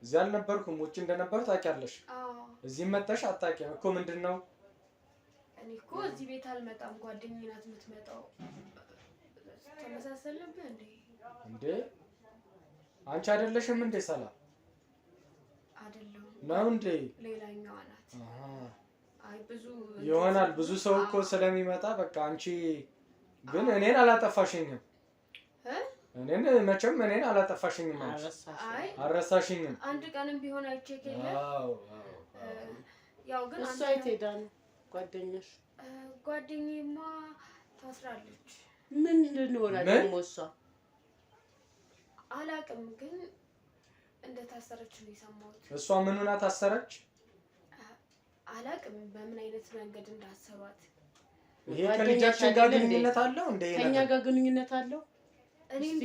እዚህ አልነበርኩም፣ ውጭ እንደነበርኩ ታውቂያለሽ። እዚህ መጣሽ አታውቂም እኮ። ምንድነው? እኔ እኮ እዚህ ቤት አልመጣም፣ ጓደኛዬ ናት የምትመጣው። ተመሳሰለብህ እንዴ? አንቺ አይደለሽም እንዴ ሰላም? አይደለም ነው እንዴ? ሌላኛዋ ናት። አይ ብዙ ይሆናል ብዙ ሰው እኮ ስለሚመጣ በቃ። አንቺ ግን እኔን አላጠፋሽኝም። እኔን መቼም እኔን አላጠፋሽኝም። አይ አረሳሽኝም። አንድ ቀንም ቢሆን አይቼክ የለ። ያው ግን እሷ የት ሄዳ ነው ጓደኛሽ? ጓደኛዬማ ታስራለች። ምንድን ሆነ ደግሞ እሷ? አላውቅም ግን እንደታሰረች ነው የሰማሁት። እሷ ምን ሆና ታሰረች? አላውቅም በምን አይነት መንገድ እንዳሰሯት። ይሄ ከልጃችን ጋር ግንኙነት አለው እንዴ? ከኛ ጋር ግንኙነት አለው?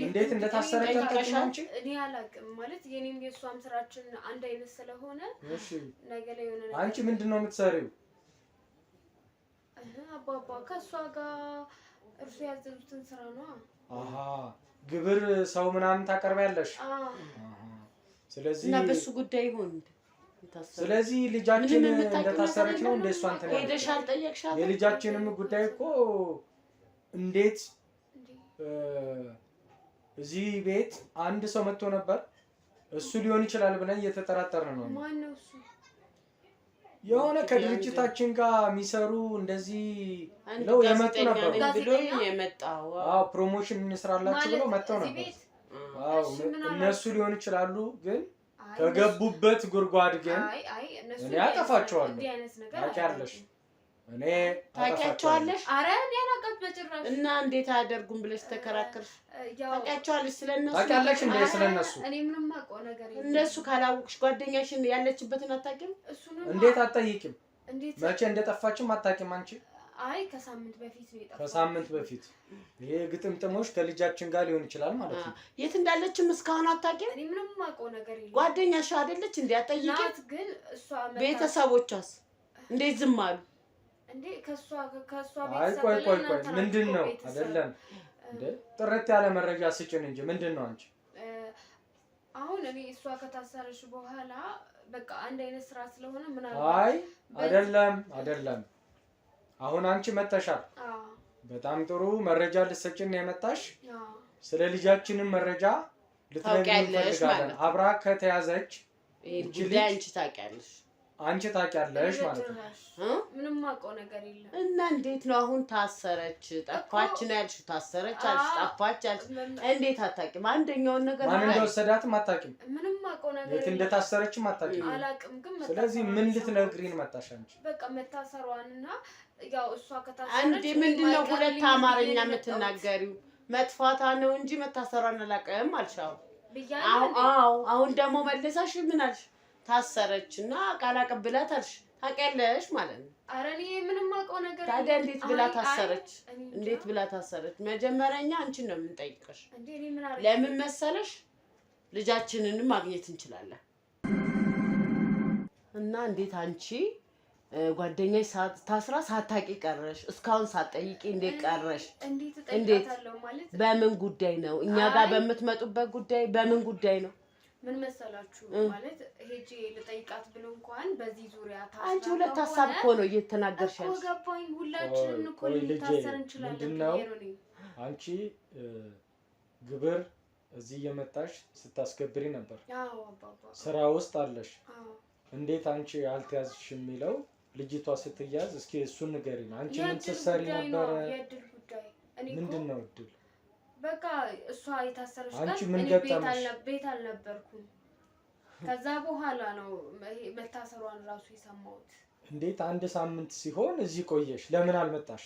እንዴት እንደታሰረች አንቺ? እኔ አላውቅም ማለት የኔም የሷም ስራችን አንድ አይነት ስለሆነ። እሺ ነገ ላይ የሆነ ነገር አንቺ ምንድነው የምትሰሪው? አባባ ከሷ ጋር እርሱ ያዘዙትን ስራ ነው። አሃ ግብር ሰው ምናምን ታቀርቢያለሽ? ስለዚህ እና በሱ ጉዳይ ይሆን? ስለዚህ ልጃችን እንደታሰረች ነው እንደ እሷ እንትን ያለች? ሄደሽ አልጠየቅሻት? የልጃችንም ጉዳይ እኮ እንዴት እዚህ ቤት አንድ ሰው መጥቶ ነበር። እሱ ሊሆን ይችላል ብለን እየተጠራጠርን ነው። ማን ነው እሱ? የሆነ ከድርጅታችን ጋር የሚሰሩ እንደዚህ ነው የመጡ ነበር ብሎኝ የመጣው። አዎ ፕሮሞሽን እንስራላችሁ ብለው መጥተው ነበር። አዎ እነሱ ሊሆን ይችላሉ። ግን ከገቡበት ጉድጓድ ግን እኔ አጠፋቸዋለሁ። ታውቂያለሽ? እኔ ታውቂያቸዋለሽ? ኧረ እኔ አላውቃት በጭራሽ። እና እንዴት አያደርጉም ብለሽ ተከራከርሽ? ታውቂያቸዋለሽ? ስለነሱ ታውቂያለሽ እንዴ? ስለነሱ እኔ ምንም አውቀው ነገር የለም። እነሱ ካላወቅሽ ጓደኛሽን ያለችበትን አታውቂም? እንዴት አትጠይቂም? መቼ እንደጠፋችም አታውቂም አንቺ? አይ ከሳምንት በፊት ነው የጠፋችው። ከሳምንት በፊት። ይሄ ግጥምጥሞች ከልጃችን ጋር ሊሆን ይችላል ማለት ነው። የት እንዳለችም እስካሁን አታውቂም? እኔ ምንም አውቀው ነገር የለም። ጓደኛሽ አይደለች እንዴ? አትጠይቂም? ግን እሷ ቤተሰቦቿስ እንዴት ዝም አሉ? እንዴ ከሷ አይ ቆይ ምንድን ነው አይደለም እንዴ? ጥርት ያለ መረጃ ስጭን እንጂ ምንድን ነው አንቺ? አሁን እኔ እሷ ከታሰረች በኋላ በቃ አንድ አይነት ስራ ስለሆነ አይ አይደለም አሁን አንቺ መተሻል። በጣም ጥሩ መረጃ ልትሰጭን ነው የመጣሽ። ስለ ልጃችንን መረጃ ልትነግሪን እንፈልጋለን። አብራ ከተያዘች ጉዳይ አንቺ ታውቂያለሽ። አንቺ ታውቂያለሽ ማለት ነው። ምንም አውቀው ነገር የለም። እና እንዴት ነው አሁን ታሰረች ጠፋች ነው ያልሽው? ታሰረች አልሽ ጠፋች አልሽ እንዴት አታውቂም? አንደኛውን ነገር ማን እንደወሰዳትም አታውቂም? ምንም አውቀው ነገር የት እንደታሰረችም አታውቂም? አላውቅም። ግን ስለዚህ ምን ልትነግሪን መጣሽ አንቺ? በቃ መታሰሯንና ያው እሷ ከታሰረች አንዴ ምንድነው ሁለት አማርኛ የምትናገሪው? መጥፋታ ነው እንጂ መታሰሯን አላውቅም አልሻው። አሁን ደግሞ መለሳሽ ምን አልሽ? ታሰረችና ቃል አቀብላት አልሽ። ታውቂያለሽ ማለት ነው። ኧረ እኔ ምንም አውቀው ነገር ታዲያ እንዴት ብላ ታሰረች? እንዴት ብላ ታሰረች? መጀመሪያኛ አንቺን ነው የምንጠይቅሽ። ለምን መሰለሽ? ልጃችንንም ማግኘት እንችላለን። እና እንዴት አንቺ ጓደኛሽ ታስራ ሳታቂ ቀረሽ? እስካሁን ሳትጠይቂ እንዴት ቀረሽ? እንዴት ማለት በምን ጉዳይ ነው? እኛ ጋር በምትመጡበት ጉዳይ በምን ጉዳይ ነው? ምን መሰላችሁ ማለት ሄጄ ልጠይቃት ብሎ እንኳን በዚህ ዙሪያ አንቺ ሁለት ሀሳብ እኮ ነው እየተናገርሽ ያለሽ። ገባኝ። ሁላችንም እኮ ልታሰር እንችላለን። አንቺ ግብር እዚህ እየመጣሽ ስታስገብሪ ነበር። አዎ አባባ ስራ ውስጥ አለሽ። እንዴት አንቺ አልተያዝሽ የሚለው ልጅቷ ስትያዝ እስኪ እሱን ንገሪኝ። አንቺ ምን ትሰሪ ነበር? የእድል ጉዳይ ምንድነው እድል? በቃ እሷ የታሰረች አንቺ ቀን ምን ገጠመሽ? ቤት አልነበርኩም። ከዛ በኋላ ነው መታሰሯን ራሱ የሰማሁት። እንዴት አንድ ሳምንት ሲሆን እዚህ ቆየሽ? ለምን አልመጣሽ?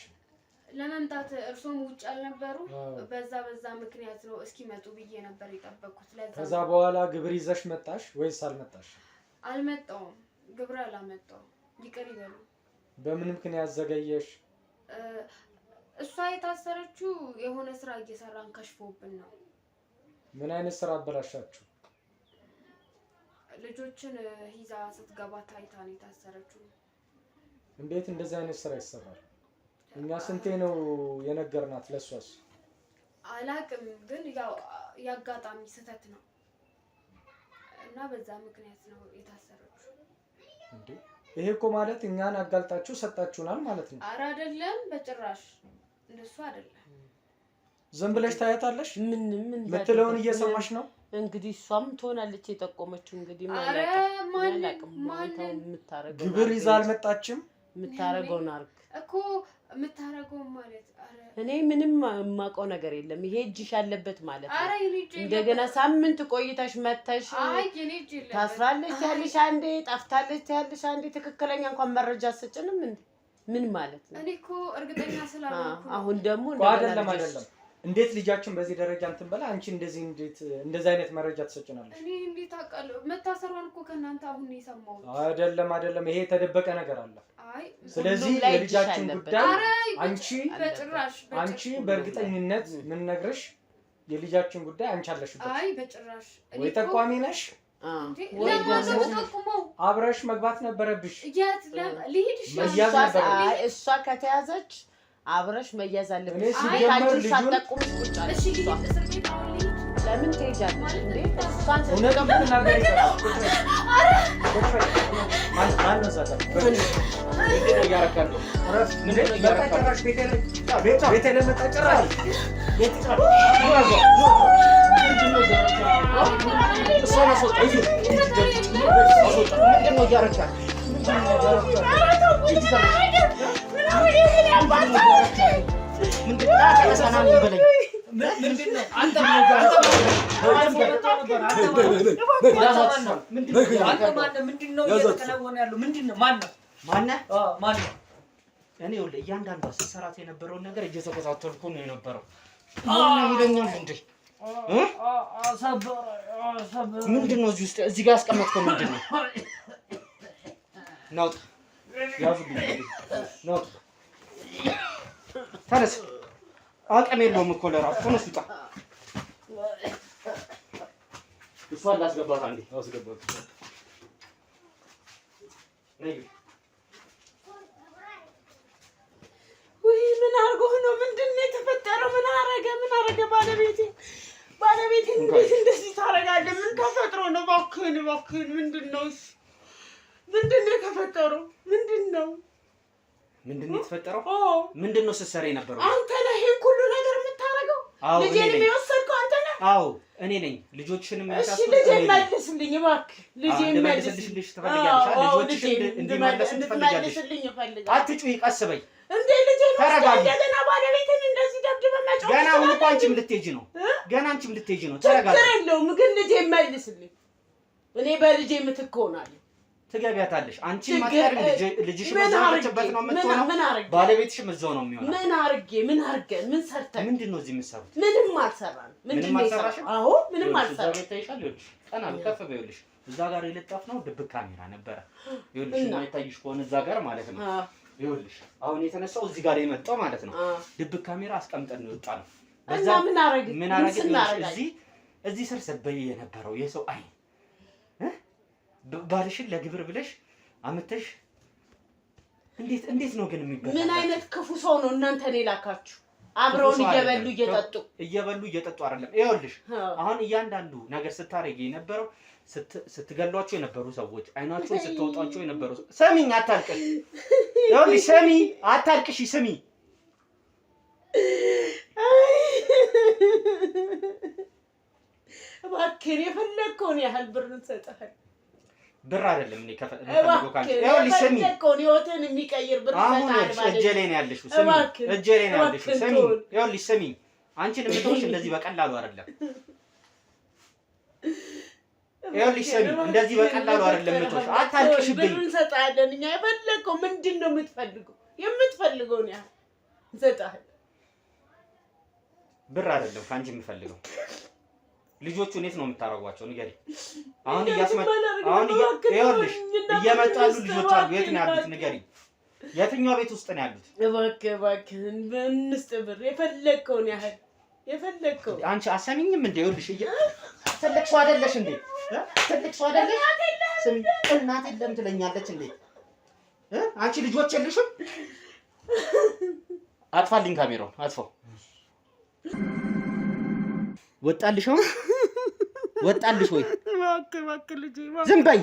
ለመምጣት እርሶም ውጭ አልነበሩ? በዛ ምክንያት ነው እስኪመጡ ብዬ ነበር የጠበቅኩት። ለዛ ከዛ በኋላ ግብር ይዘሽ መጣሽ ወይስ አልመጣሽ? አልመጣሁም። ግብር አላመጣሁም። ይቅር ይበሉ። በምን ምክንያት ዘገየሽ? እሷ የታሰረችው የሆነ ስራ እየሰራን ከሽፎብን ነው። ምን አይነት ስራ አበላሻችሁ? ልጆችን ሂዛ ስትገባ ታይታ ነው የታሰረችው። እንዴት እንደዚህ አይነት ስራ ይሰራል? እኛ ስንቴ ነው የነገርናት ለሷስ? አላቅም፣ ግን ያው ያጋጣሚ ስህተት ነው እና በዛ ምክንያት ነው የታሰረችው። እንዴ ይሄ እኮ ማለት እኛን አጋልጣችሁ ሰጣችሁናል ማለት ነው። ኧረ አይደለም፣ በጭራሽ እንደሱ አይደለም። ዝም ብለሽ ታያታለሽ? ምን ምትለውን እየሰማሽ ነው? እንግዲህ እሷም ትሆናለች የጠቆመችው። እንግዲህ ማን የምታረገው ግብር ይዛ አልመጣችም። የምታረገውን አርግ እኮ የምታረገው ማለት እኔ ምንም የማውቀው ነገር የለም። ይሄ እጅሽ ያለበት ማለት ነው። እንደገና ሳምንት ቆይተሽ መተሽ ታስራለች ያልሽ አንዴ፣ ጠፍታለች ያልሽ አንዴ፣ ትክክለኛ እንኳን መረጃ አትሰጭንም እንዴ? ምን ማለት ነው? እኔ እኮ እርግጠኛ ስላልሆንኩ አሁን ደግሞ አይደለም እንዴት ልጃችን በዚህ ደረጃ እንትን በላ አንቺ እንደዚህ አይነት መረጃ ትሰጭናለሽ? እኔ እንዴት አውቃለሁ? መታሰሯን እኮ ከእናንተ አሁን ነው የሰማሁት። አይደለም ይሄ የተደበቀ ነገር አለ። ስለዚህ የልጃችን ጉዳይ አንቺ በእርግጠኝነት ምን ነግረሽ የልጃችን ጉዳይ አንቺ አለሽበት። አይ በጭራሽ ወይ ጠቋሚ ነሽ ወይ ደግሞ አብረሽ መግባት ነበረብሽ። እሷ ከተያዘች አብረሽ መያዝ አለብሽ። ሲጀመር ልጁን ለምን ትሄጃለሽ እንዴ? እሷን እኔ እያንዳንዷ ስትሰራት የነበረውን ነገር እየተከታተልኩ ነው የነበረው። ምንድነው እዚህ ጋር ያስቀመጥከው? ምንድነው? ናውጣ ናውጣ ተነስ። አቅም የለውም እኮ ለራሱ። ተነስ ውጣ። እሷን ላስገባት አንዴ። አስገባት። ነይ ምን አርጎ ነው? ምንድነው የተፈጠረው? ምን አረገ ባለቤቴ እንዴት እንደዚህ ታረጋለህ? ምን ተፈጥሮ ነው? እባክህን ምንድነው የተፈጠረው? ምንድነው የተፈጠረው? ምንድነው ስትሰሪ የነበረው? አንተ ነህ ይሄን ሁሉ ነገር የምታረገው? ልጄን የወሰድከው አንተ ነህ? አዎ እኔ ነኝ ልጆችንም ያሳስኩት። እሺ ልጄ መልስልኝ እባክህ ልጄ መልስልኝ ትፈልጊያለሽ ልጆችሽን እንዲመለሱ ትፈልጊያለሽ አትጩይ ቀስ በይ እንዴ ልጄ ነው እንደገና ባለቤትን እንደዚህ ደብድበህ መጫወት ገና አሁን እኮ አንቺም ልትሄጂ ነው ገና አንቺም ልትሄጂ ነው ተረጋጋ ችግር የለውም ግን ልጄ መልስልኝ እኔ በልጄ ምትክ ሆናለሁ ትገቢያታለሽ አንቺም ማጥያር ልጅሽ መዛበችበት ነው የምትሆነው ባለቤትሽም እዛው ነው የሚሆነው ምን አርገ ምን ሰርተህ ምንድነው እዚህ የምትሰሩት ምንም አልሰራን ምንድነው የሰራሽው አዎ ምንም አልሰራን እዛ ቤታይሻል ይኸውልሽ ቀና ከፍ በይልሽ እዛ ጋር የለጠፍ ነው ድብቅ ካሜራ ነበረ ይኸውልሽ ማይታይሽ ከሆነ እዛ ጋር ማለት ነው ይኸውልሽ አሁን የተነሳው እዚህ ጋር የመጣው ማለት ነው ድብቅ ካሜራ አስቀምጠን ነው የወጣነው በዛ ምን አረገ እዚህ ስር ሰበይ የነበረው የሰው አይን ባልሽን ለግብር ብለሽ አመተሽ እንዴት ነው ግን የሚበላ ምን አይነት ክፉ ሰው ነው እናንተ ላካችሁ አብረውን እየበሉ እየጠጡ አይደለም ይኸውልሽ አሁን እያንዳንዱ ነገር ስታረጊ የነበረው ስትገሏቸው የነበሩ ሰዎች አይናቸውን ስትወጣቸው የነበሩ ሰሚኝ አታልቅሽ ይኸውልሽ ሰሚ አታልቅሽ ስሚ እባክህ የፈለከውን ያህል ብር እንሰጥሃል ብር አይደለም እኔ ከፈልጎ ካንቺ ይኸውልሽ ስሚ ህይወትን የሚቀይር ብር ይሰጣል ማለት እጄ ላይ ነው ያለሽው ስሚ እጄ ላይ ነው ያለሽው ስሚ ይኸውልሽ ስሚ አንቺን የምትወሽ እንደዚህ በቀላሉ አይደለም ይኸውልሽ ስሚ እንደዚህ በቀላሉ አይደለም የምትወሽ አታልቅሽብኝ ብር እንሰጣለን እኛ የፈለከው ምንድነው የምትፈልገው ነው እንሰጣለን ብር አይደለም ካንቺ የምፈልገው ልጆቹ እንዴት ነው የምታረጓቸው ንገሪ አሁን ይኸውልሽ እየመጣሉ ልጆች አሉ የት ነው ያሉት ንገሪ የትኛው ቤት ውስጥ ነው ያሉት እባክህ በእንስጥ ብር የፈለከውን ያህል የፈለከው አንቺ አሰሚኝም እንዴ ይኸውልሽ ትልቅ ሰው አይደለሽ እንዴ ትልቅ ሰው አይደለሽ ስሚ እናት የለም ትለኛለች እንዴ አንቺ ልጆች የለሽም አጥፋልኝ ካሜራውን አጥፋው ወጣልሽ ወይ እባክህ ልጄ ዝም በይ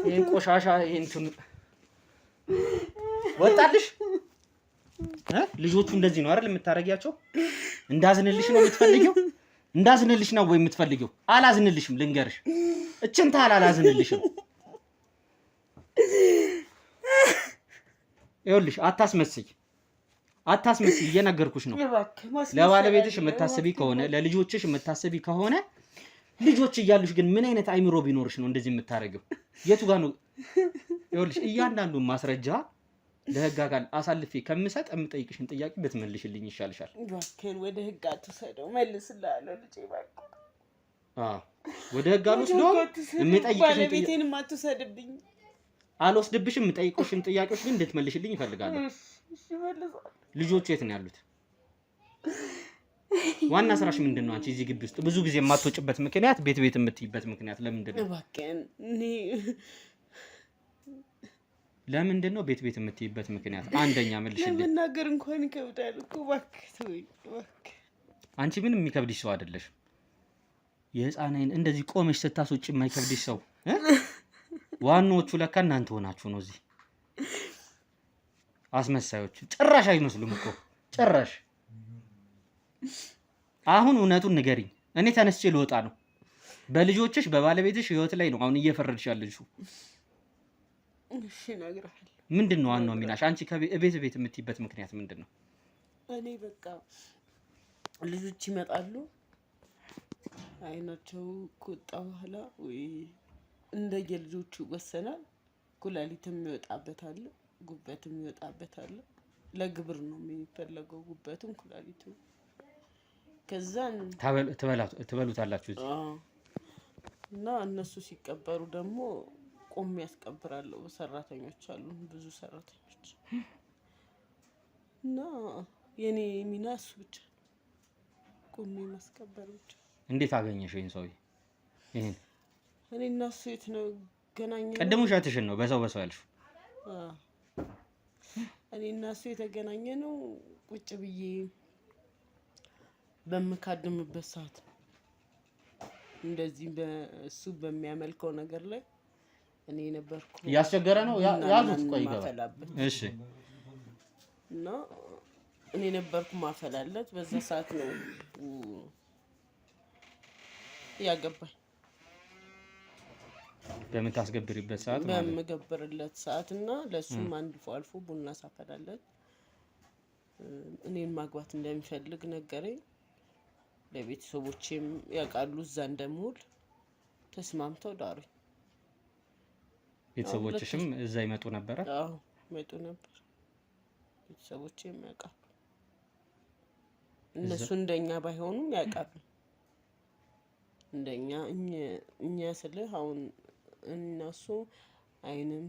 ይሄን ቆሻሻ እንትን ወጣልሽ ልጆቹ እንደዚህ ነው አይደል የምታረጊያቸው እንዳዝንልሽ ነው የምትፈልጊው እንዳዝንልሽ ነው ወይ የምትፈልጊው አላዝንልሽም ልንገርሽ እችን ታላ አላዝንልሽም ይኸውልሽ አታስመስይ እየነገርኩሽ ነው ለባለቤትሽ የምታስቢ ከሆነ ለልጆችሽ የምታስቢ ከሆነ ልጆች እያሉሽ ግን ምን አይነት አይምሮ ቢኖርሽ ነው እንደዚህ የምታረጊው የቱ ጋር ነው ይኸውልሽ እያንዳንዱ ማስረጃ ለህግ አካል አሳልፌ ከምሰጥ የምጠይቅሽን ጥያቄ ብትመልሽልኝ ይሻልሻል እባክህን ወደ ህግ አትሰደው መልስልሃለሁ ልጄ እባክህ ወደ ህግ አልወስደው የምጠይቅሽን ባለቤቴንም አትሰድብኝ አልወስድብሽም የምጠይቅሽን ጥያቄዎች ግን እንድትመልሽልኝ ይፈልጋለሁ ልጆቹ የት ነው ያሉት ዋና ስራሽ ምንድነው አንቺ እዚህ ግቢ ውስጥ ብዙ ጊዜ የማትወጭበት ምክንያት ቤት የምትይበት ምክንያት ለምንድነው እባክህን ለምንድነው ቤት የምትይበት ምክንያት አንደኛ መልሽልኝ ለመናገር እንኳን ይከብዳል እኮ እባክህ አንቺ ምንም የሚከብድሽ ሰው አይደለሽ የህፃናይን እንደዚህ ቆመሽ ስታስወጪ የማይከብድሽ ሰው ዋናዎቹ ለካ እናንተ ሆናችሁ ነው እዚህ አስመሳዮች ጭራሽ አይመስሉም እኮ ጭራሽ አሁን እውነቱን ንገሪኝ እኔ ተነስቼ ልወጣ ነው በልጆችሽ በባለቤትሽ ህይወት ላይ ነው አሁን እየፈረድሽ ያለሽው እሺ እነግርሃለሁ ምንድነው ዋናው ሚናሽ አንቺ ከቤት የምትይበት ምክንያት ምንድነው እኔ በቃ ልጆች ይመጣሉ አይናቸው ከወጣ በኋላ ወይ እንደየልጆቹ ይወሰናል ኩላሊትም ይወጣበት አለ ጉበትም ይወጣበት አለ ለግብር ነው የሚፈለገው ጉበቱን ኩላሊቱ ከዛን ትበሉታላችሁ እና እነሱ ሲቀበሩ ደግሞ ቆም ያስቀብራለሁ ሰራተኞች አሉ ብዙ ሰራተኞች እና የኔ ሚና እሱ ብቻ ቆም ማስቀበር ብቻ እንዴት አገኘሽ ይሄን ሰው ይሄን እኔ እና እሱ የት ነው ገናኘን ቀደሙ ሻትሽን ነው በሰው ያልሽው እኔ እና እሱ የተገናኘ ነው ቁጭ ብዬ በመካደምበት ሰዓት እንደዚህ በእሱ በሚያመልከው ነገር ላይ እኔ ነበርኩ ያስቸገረ ነው ያዙት ቆይ ገባ እሺ እና እኔ ነበርኩ ማፈላለት። በዛ ሰዓት ነው ያገባኝ። በምታስገብሪበት ሰዓት ማለት በምገብርለት ሰዓትና ለሱም አንድ አልፎ ቡና ሳፈላለት እኔን ማግባት እንደሚፈልግ ነገረኝ። ለቤተሰቦቼም ያውቃሉ እዛ እንደምውል ተስማምተው ዳሩኝ። ቤተሰቦችሽም እዛ ይመጡ ነበረ? አዎ ይመጡ ነበር። ቤተሰቦቼም ያውቃሉ። እነሱ እንደኛ ባይሆኑም ያውቃሉ። እንደኛ እኛ ስልህ አሁን እነሱ አይንም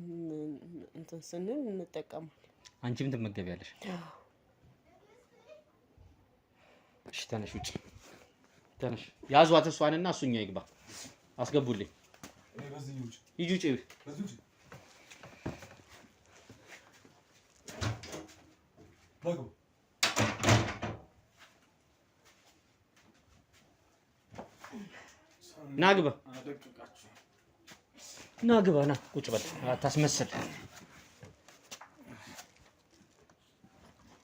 እንትን ስንል እንጠቀማለን። አንቺም ትመገቢያለሽ? እሺ ተነሽ፣ ውጭ ተነሽ። ያዟት እሷንና እሱኛ ይግባ። አስገቡልኝ። ሂጂ ውጭ። ና ግባ፣ ና ግባ፣ ና ቁጭ በል። አታስመስል።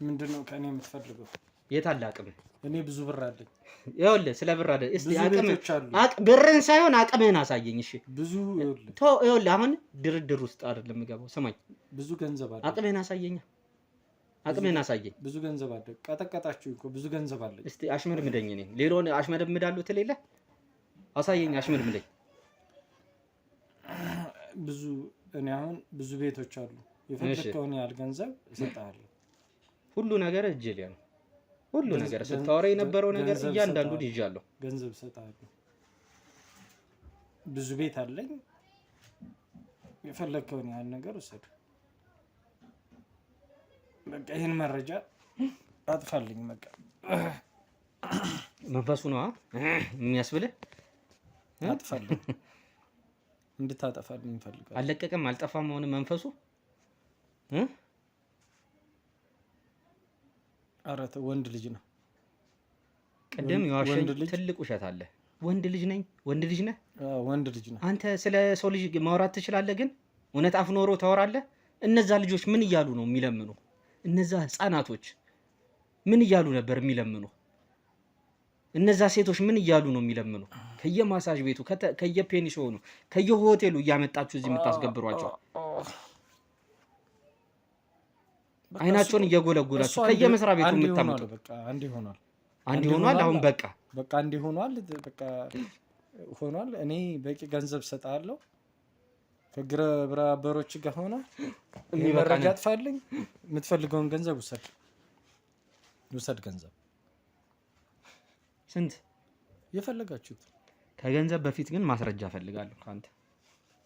ምንድነው ከእኔ የምትፈልገው? የት አለ አቅም? እኔ ብዙ ብር አለኝ። ይኸውልህ ስለ ብር አይደል፣ እስቲ አቅም ብርን ሳይሆን አቅምህን አሳየኝ። እሺ ብዙ ይኸውልህ አሁን ድርድር ውስጥ አይደለም የምገባው። ስማኝ፣ ብዙ ገንዘብ አለ። አቅምህን አሳየኝ፣ አቅምህን አሳየኝ። ብዙ ገንዘብ አለ። ቀጠቀጣችሁ እኮ ብዙ ገንዘብ አለ። እስቲ አሽመድምደኝ። እኔ ሌላውን አሽመድምዳለሁ ትሌለ፣ አሳየኝ፣ አሽመድምደኝ። ብዙ እኔ አሁን ብዙ ቤቶች አሉ። የፈለከውን ያህል ገንዘብ እሰጥሃለሁ። ሁሉ ነገር እጄ ላይ ነው። ሁሉ ነገር ስታወራ የነበረው ነገር እያንዳንዱ ይዣለሁ። ገንዘብ እሰጥሃለሁ። ብዙ ቤት አለኝ። የፈለከውን ያህል ነገር ውሰድ። በቃ ይሄን መረጃ አጥፋልኝ። በቃ መንፈሱ ነው የሚያስብልህ። አጥፋልኝ፣ እንድታጠፋልኝ እፈልጋለሁ። አልለቀቀም፣ አልጠፋም። ሆነ መንፈሱ አረተ ወንድ ልጅ ነው። ቅድም የዋሸኝ ትልቅ ውሸት አለ። ወንድ ልጅ ነኝ። ወንድ ልጅ ነህ? ወንድ ልጅ ነው። አንተ ስለ ሰው ልጅ ማውራት ትችላለህ፣ ግን እውነት አፍ ኖሮ ታወራለህ። እነዛ ልጆች ምን እያሉ ነው የሚለምኑ? እነዛ ህፃናቶች ምን እያሉ ነበር የሚለምኑ? እነዛ ሴቶች ምን እያሉ ነው የሚለምኑ? ከየማሳጅ ቤቱ ከየፔኒሲዮኑ ከየሆቴሉ እያመጣችሁ እዚህ የምታስገብሯቸው አይናቸውን እየጎለጎላችሁ ከየመስሪያ ቤቱ የምታመጡ በቃ አንድ ይሆናል። አንድ ሆኗል። አሁን በቃ አንድ ሆኗል። በቃ ሆኗል። እኔ በቂ ገንዘብ ሰጣለሁ። ከግብረ አበሮች ጋር ሆነ መረጃ አጥፋልኝ። የምትፈልገውን ገንዘብ ውሰድ። ገንዘብ ስንት የፈለጋችሁት። ከገንዘብ በፊት ግን ማስረጃ እፈልጋለሁ ካንተ።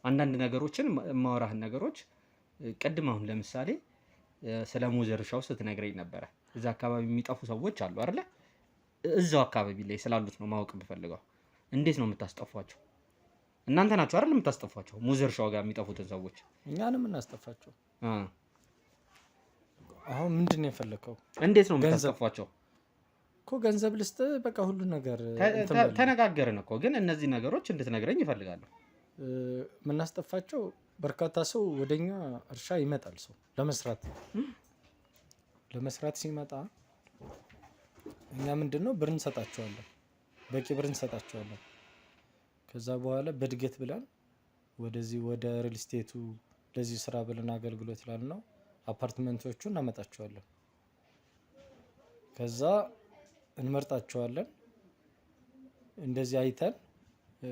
አንዳንድ ነገሮችን ማወራህን ነገሮች ቅድም አሁን ለምሳሌ ስለ ሙዝ እርሻው ስትነግረኝ ነበረ። እዛ አካባቢ የሚጠፉ ሰዎች አሉ አይደለ? እዛው አካባቢ ላይ ስላሉት ነው ማወቅ የምፈልገው። እንዴት ነው የምታስጠፏቸው? እናንተ ናችሁ አይደል የምታስጠፏቸው? ሙዝ እርሻው ጋር የሚጠፉትን ሰዎች እኛንም እናስጠፋቸው። አሁን ምንድን ነው የፈለከው? እንዴት ነው የምታስጠፏቸው? እኮ ገንዘብ ልስጥ፣ በቃ ሁሉ ነገር ተነጋገርን እኮ። ግን እነዚህ ነገሮች እንድትነግረኝ ይፈልጋለሁ። የምናስጠፋቸው በርካታ ሰው ወደኛ እርሻ ይመጣል። ሰው ለመስራት ሲመጣ እኛ ምንድነው ብር እንሰጣቸዋለን፣ በቂ ብር እንሰጣቸዋለን። ከዛ በኋላ በድገት ብለን ወደዚህ ወደ ሪል ስቴቱ ለዚህ ስራ ብለን አገልግሎት ላልነው አፓርትመንቶቹ እናመጣቸዋለን። ከዛ እንመርጣቸዋለን። እንደዚህ አይተን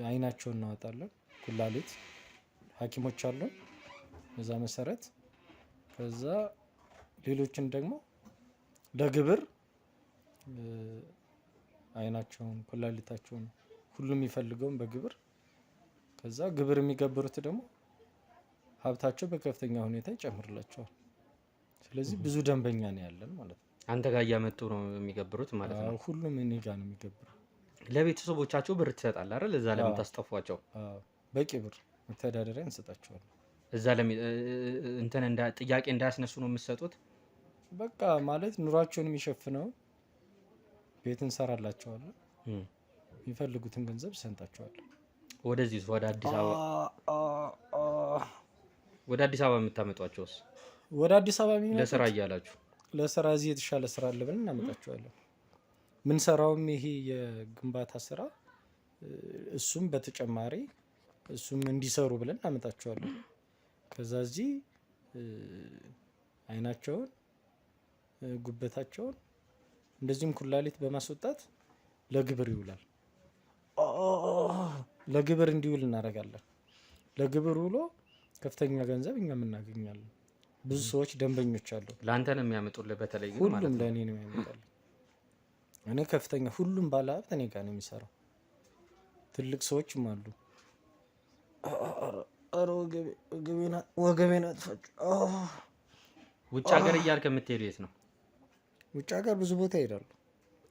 አይናቸውን እናወጣለን። ኩላሊት ሐኪሞች አሉን በዛ መሰረት። ከዛ ሌሎችን ደግሞ ለግብር አይናቸውን፣ ኩላሊታቸውን ሁሉም የሚፈልገውን በግብር። ከዛ ግብር የሚገብሩት ደግሞ ሀብታቸው በከፍተኛ ሁኔታ ይጨምርላቸዋል። ስለዚህ ብዙ ደንበኛ ነው ያለን ማለት ነው። አንተ ጋር እያመጡ ነው የሚገብሩት ማለት ነው? ሁሉም እኔ ጋር ነው የሚገብሩ። ለቤተሰቦቻቸው ብር ትሰጣለህ አይደል? እዛ ለምታስጠፏቸው በቂ ብር መተዳደሪያ እንሰጣቸዋለን። እዛ እንትን ጥያቄ እንዳያስነሱ ነው የምትሰጡት? በቃ ማለት ኑሯቸውን የሚሸፍነው ቤት እንሰራላቸዋለን። የሚፈልጉትን ገንዘብ እንሰጣቸዋለን። ወደዚህ ወደ አዲስ አበባ የምታመጧቸውስ? ወደ አዲስ አበባ የሚመጡት ለስራ እያላችሁ ለስራ እዚህ የተሻለ ስራ አለ ብለን እናመጣቸዋለን። ምን ሰራውም ይሄ የግንባታ ስራ እሱም በተጨማሪ እሱም እንዲሰሩ ብለን እናመጣቸዋለን። ከዛ እዚህ አይናቸውን፣ ጉበታቸውን እንደዚህም ኩላሊት በማስወጣት ለግብር ይውላል። ለግብር እንዲውል እናደርጋለን። ለግብር ውሎ ከፍተኛ ገንዘብ እኛም እናገኛለን። ብዙ ሰዎች ደንበኞች አሉ። ለአንተ ነው የሚያመጡልህ? በተለይ ግን ሁሉም ለእኔ ነው የሚያመጣልኝ። እኔ ከፍተኛ ሁሉም ባለሀብት እኔ ጋር ነው የሚሰራው። ትልቅ ሰዎችም አሉ። ኧረ ወገቤን አጥፋች። ውጭ ሀገር እያልክ የምትሄዱ የት ነው? ውጭ ሀገር ብዙ ቦታ ይሄዳሉ።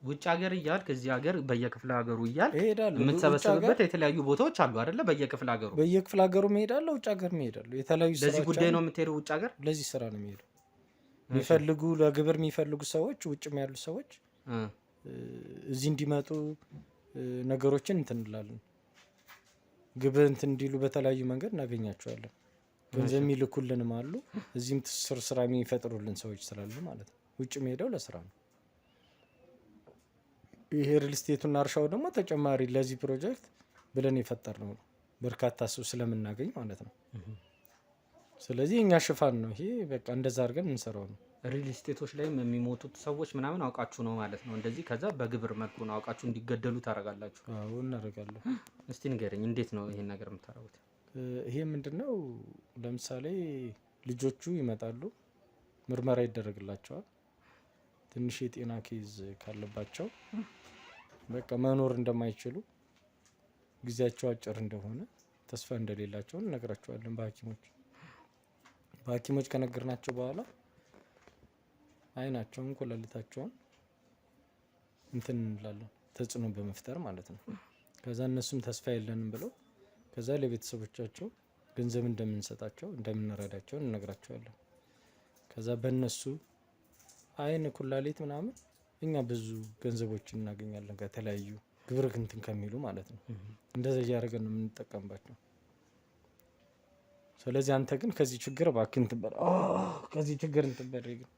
ውጭ ሀገር እያልክ እዚህ ሀገር በየክፍለ ሀገሩ እያልክ ይሄዳሉ። የምትሰበሰብበት የተለያዩ ቦታዎች አሉ አይደለ? በየክፍለ ሀገሩ ሀገሩ እሄዳለሁ። ውጭ ሀገር እሄዳለሁ። የተለያዩ ለዚህ ጉዳይ ነው የምትሄደው ውጭ ሀገር? ለዚህ ስራ ነው የሚሄደው። የሚፈልጉ ለግብር የሚፈልጉ ሰዎች፣ ውጭም ያሉ ሰዎች እዚህ እንዲመጡ ነገሮችን እንትን እንላለን። ግብር እንትን እንዲሉ በተለያዩ መንገድ እናገኛቸዋለን። ገንዘብ የሚልኩልንም አሉ። እዚህም ስራ የሚፈጥሩልን ሰዎች ስላሉ ማለት ነው። ውጭ ሄደው ለስራ ነው። ይሄ ሪል ስቴቱና እርሻው ደግሞ ተጨማሪ ለዚህ ፕሮጀክት ብለን የፈጠርነው ነው። በርካታ ሰው ስለምናገኝ ማለት ነው። ስለዚህ እኛ ሽፋን ነው ይሄ። በቃ እንደዛ አድርገን እንሰራው ነው። ሪል ስቴቶች ላይም የሚሞቱት ሰዎች ምናምን አውቃችሁ ነው ማለት ነው እንደዚህ። ከዛ በግብር መልኩ ነው አውቃችሁ እንዲገደሉ ታደርጋላችሁ? አዎ እናደርጋለን። እስቲ ንገረኝ፣ እንዴት ነው ይሄን ነገር የምታደርጉት? ይሄ ምንድነው? ለምሳሌ ልጆቹ ይመጣሉ፣ ምርመራ ይደረግላቸዋል። ትንሽ የጤና ኬዝ ካለባቸው በቃ መኖር እንደማይችሉ፣ ጊዜያቸው አጭር እንደሆነ፣ ተስፋ እንደሌላቸው እነግራቸዋለን በሐኪሞች ከነገርናቸው በኋላ አይናቸውን፣ ኩላሊታቸውን እንትን እንላለን፣ ተጽዕኖ በመፍጠር ማለት ነው። ከዛ እነሱም ተስፋ የለንም ብለው ከዛ ለቤተሰቦቻቸው ገንዘብ እንደምንሰጣቸው፣ እንደምንረዳቸው እንነግራቸዋለን። ከዛ በእነሱ አይን፣ ኩላሊት ምናምን እኛ ብዙ ገንዘቦችን እናገኛለን ከተለያዩ ግብር እንትን ከሚሉ ማለት ነው። እንደዛ እያደረገን ነው የምንጠቀምባቸው። ስለዚህ አንተ ግን ከዚህ ችግር እባክህ እንትን በል፣ ከዚህ ችግር እንትን በል። ግን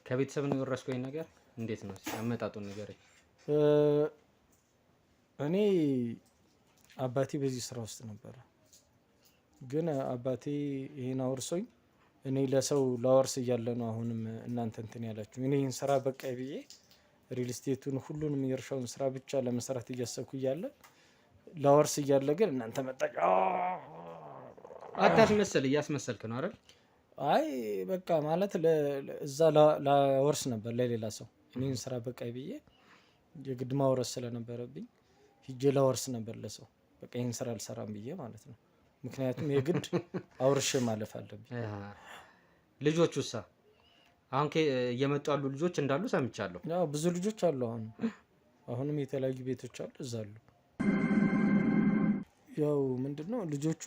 ከቤተሰብ ነው የወረስኩኝ ነገር እንዴት ነው አመጣጡን ንገረኝ። እኔ አባቴ በዚህ ስራ ውስጥ ነበረ። ግን አባቴ ይሄን አውርሶኝ እኔ ለሰው ላወርስ እያለ ነው አሁንም እናንተ እንትን ያላችሁ። እኔ ይህን ስራ በቃ ብዬ ሪል ስቴቱን ሁሉንም የእርሻውን ስራ ብቻ ለመስራት እያሰብኩ እያለ ላወርስ እያለ ግን እናንተ መጣች። አታስመስል፣ እያስመሰልክ ነው አይደል? አይ በቃ ማለት እዛ ላወርስ ነበር ለሌላ ሰው። እኔን ስራ በቃ ብዬ የግድ ማውረስ ስለነበረብኝ ሂጄ ላወርስ ነበር ለሰው። በቃ ይህን ስራ አልሰራም ብዬ ማለት ነው። ምክንያቱም የግድ አውርሼ ማለፍ አለብኝ። ልጆቹሳ አሁን እየመጡ ያሉ ልጆች እንዳሉ ሰምቻለሁ። ያው ብዙ ልጆች አሉ። አሁንም የተለያዩ ቤቶች አሉ፣ እዛ አሉ። ያው ምንድነው ልጆቹ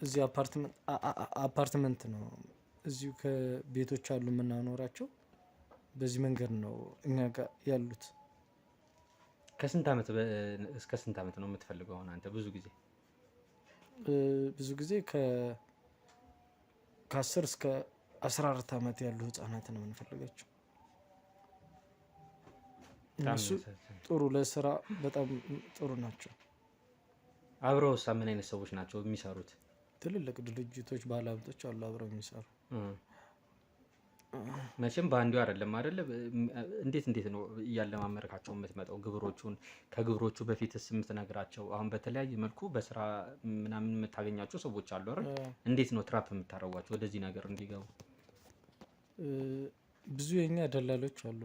እዚህ አፓርትመንት ነው፣ እዚሁ ከቤቶች አሉ የምናኖራቸው። በዚህ መንገድ ነው እኛ ጋር ያሉት። ከስንት ዓመት እስከ ስንት ዓመት ነው የምትፈልገው አሁን አንተ? ብዙ ጊዜ ከ10 እስከ 14 ዓመት ያሉ ህጻናት ነው የምንፈልጋቸው። እነሱ ጥሩ ለስራ በጣም ጥሩ ናቸው። አብረውሳ ምን አይነት ሰዎች ናቸው የሚሰሩት? ትልልቅ ድርጅቶች፣ ባለሀብቶች አሉ አብረው የሚሰሩ። መቼም በአንዱ አይደለም አይደለ? እንዴት ነው እያለማመርካቸው የምትመጣው? ግብሮቹን ከግብሮቹ በፊትስ የምትነግራቸው? አሁን በተለያየ መልኩ በስራ ምናምን የምታገኛቸው ሰዎች አሉ አይደል? እንዴት ነው ትራፕ የምታረጓቸው ወደዚህ ነገር እንዲገቡ? ብዙ የኛ ደላሎች አሉ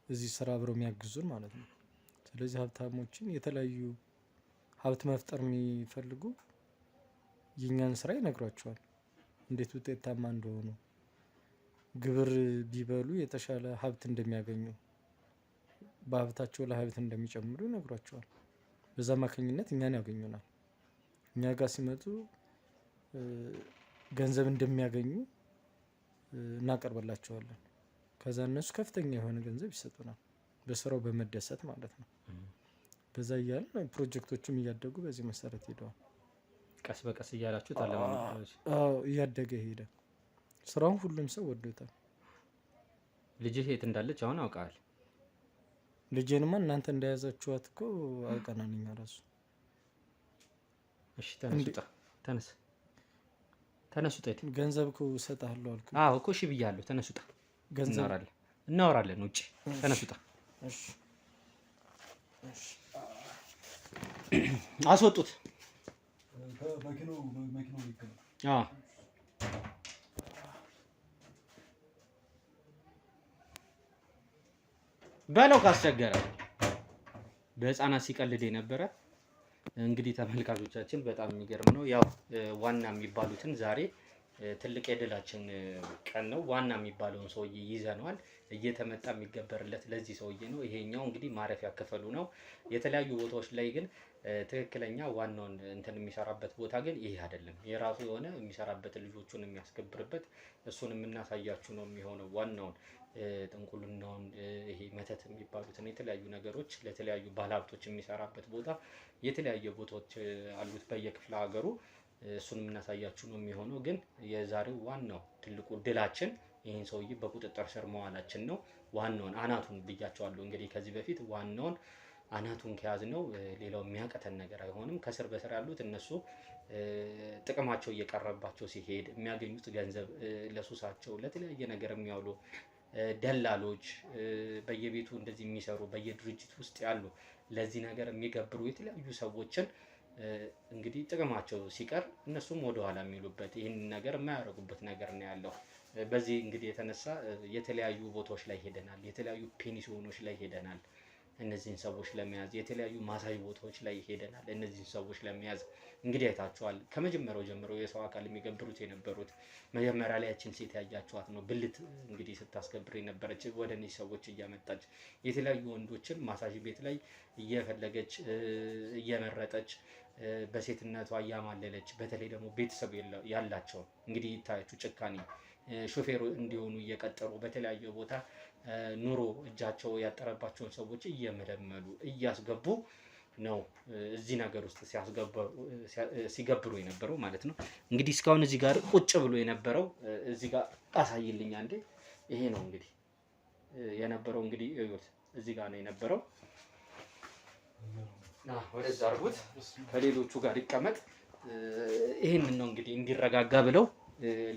እዚህ ስራ አብረው የሚያግዙን ማለት ነው። ስለዚህ ሀብታሞችን የተለያዩ ሀብት መፍጠር የሚፈልጉ የኛን ስራ ይነግሯቸዋል፣ እንዴት ውጤታማ እንደሆኑ፣ ግብር ቢበሉ የተሻለ ሀብት እንደሚያገኙ፣ በሀብታቸው ላይ ሀብት እንደሚጨምሩ ይነግሯቸዋል። በዛ አማካኝነት እኛን ያገኙናል። እኛ ጋር ሲመጡ ገንዘብ እንደሚያገኙ እናቀርብላቸዋለን። ከዛ እነሱ ከፍተኛ የሆነ ገንዘብ ይሰጡናል፣ በስራው በመደሰት ማለት ነው። በዛ እያልን ፕሮጀክቶቹም እያደጉ በዚህ መሰረት ሄደዋል። ቀስ በቀስ እያላችሁ ታለማመዳችሁ? እያደገ ሄደ። ስራውን ሁሉም ሰው ወዶታል። ልጅህ የት እንዳለች አሁን አውቃል? ልጄንማ እናንተ እንደያዛችኋት እኮ አውቀናል እኛ ራሱ። እሺ ተነስ ውጣ፣ ተነስ ተነስ ውጣ። ገንዘብ እኮ እሰጥሃለሁ አልኩኝ። አዎ እኮ እሺ ብያለሁ። ተነስ ውጣ፣ ገንዘብ እናወራለን ውጭ። ተነስ ውጣ። እሺ አስወጡት። አዎ በለው ካስቸገረ። በህፃናት ሲቀልድ የነበረ እንግዲህ ተመልካቾቻችን በጣም የሚገርም ነው። ያው ዋና የሚባሉትን ዛሬ ትልቅ የድላችን ቀን ነው። ዋና የሚባለውን ሰውዬ ይዘነዋል። እየተመጣ የሚገበርለት ለዚህ ሰውዬ ነው። ይሄኛው እንግዲህ ማረፊያ ክፍሉ ነው። የተለያዩ ቦታዎች ላይ ግን ትክክለኛ ዋናውን እንትን የሚሰራበት ቦታ ግን ይሄ አይደለም። የራሱ የሆነ የሚሰራበት ልጆቹን የሚያስገብርበት እሱን የምናሳያችሁ ነው የሚሆነው። ዋናውን ጥንቁልናውን ይሄ መተት የሚባሉትን የተለያዩ ነገሮች ለተለያዩ ባለሀብቶች የሚሰራበት ቦታ የተለያየ ቦታዎች አሉት በየክፍለ ሀገሩ። እሱን የምናሳያችሁ ነው የሚሆነው። ግን የዛሬው ዋናው ትልቁ ድላችን ይህን ሰውዬ በቁጥጥር ስር መዋላችን ነው። ዋናውን አናቱን ብያቸዋለሁ። እንግዲህ ከዚህ በፊት ዋናውን አናቱን ከያዝ ነው ሌላው የሚያቀተን ነገር አይሆንም። ከስር በስር ያሉት እነሱ ጥቅማቸው እየቀረባቸው ሲሄድ የሚያገኙት ገንዘብ ለሱሳቸው ለተለያየ ነገር የሚያውሉ ደላሎች፣ በየቤቱ እንደዚህ የሚሰሩ በየድርጅት ውስጥ ያሉ ለዚህ ነገር የሚገብሩ የተለያዩ ሰዎችን እንግዲህ ጥቅማቸው ሲቀር እነሱም ወደኋላ የሚሉበት ይህን ነገር የማያደርጉበት ነገር ነው ያለው። በዚህ እንግዲህ የተነሳ የተለያዩ ቦታዎች ላይ ሄደናል። የተለያዩ ፔንሲዮኖች ላይ ሄደናል እነዚህን ሰዎች ለመያዝ። የተለያዩ ማሳጅ ቦታዎች ላይ ሄደናል እነዚህን ሰዎች ለመያዝ። እንግዲህ አይታችኋል። ከመጀመሪያው ጀምሮ የሰው አካል የሚገብሩት የነበሩት መጀመሪያ ላይ ያችን ሴት ያያችኋት ነው ብልት እንግዲህ ስታስገብር የነበረች ወደ እነዚህ ሰዎች እያመጣች የተለያዩ ወንዶችን ማሳጅ ቤት ላይ እየፈለገች እየመረጠች በሴትነቷ እያማለለች፣ በተለይ ደግሞ ቤተሰብ ያላቸው እንግዲህ ይታያችሁ ጭካኔ ሾፌሩ እንዲሆኑ እየቀጠሩ በተለያየ ቦታ ኑሮ እጃቸው ያጠረባቸውን ሰዎች እየመለመሉ እያስገቡ ነው እዚህ ነገር ውስጥ ሲገብሩ የነበረው ማለት ነው። እንግዲህ እስካሁን እዚህ ጋር ቁጭ ብሎ የነበረው እዚህ ጋር አሳይልኝ አንዴ። ይሄ ነው እንግዲህ የነበረው። እንግዲህ እዩት፣ እዚህ ጋር ነው የነበረው። ወደዛ አድርጉት፣ ከሌሎቹ ጋር ይቀመጥ። ይሄንን ነው እንግዲህ እንዲረጋጋ ብለው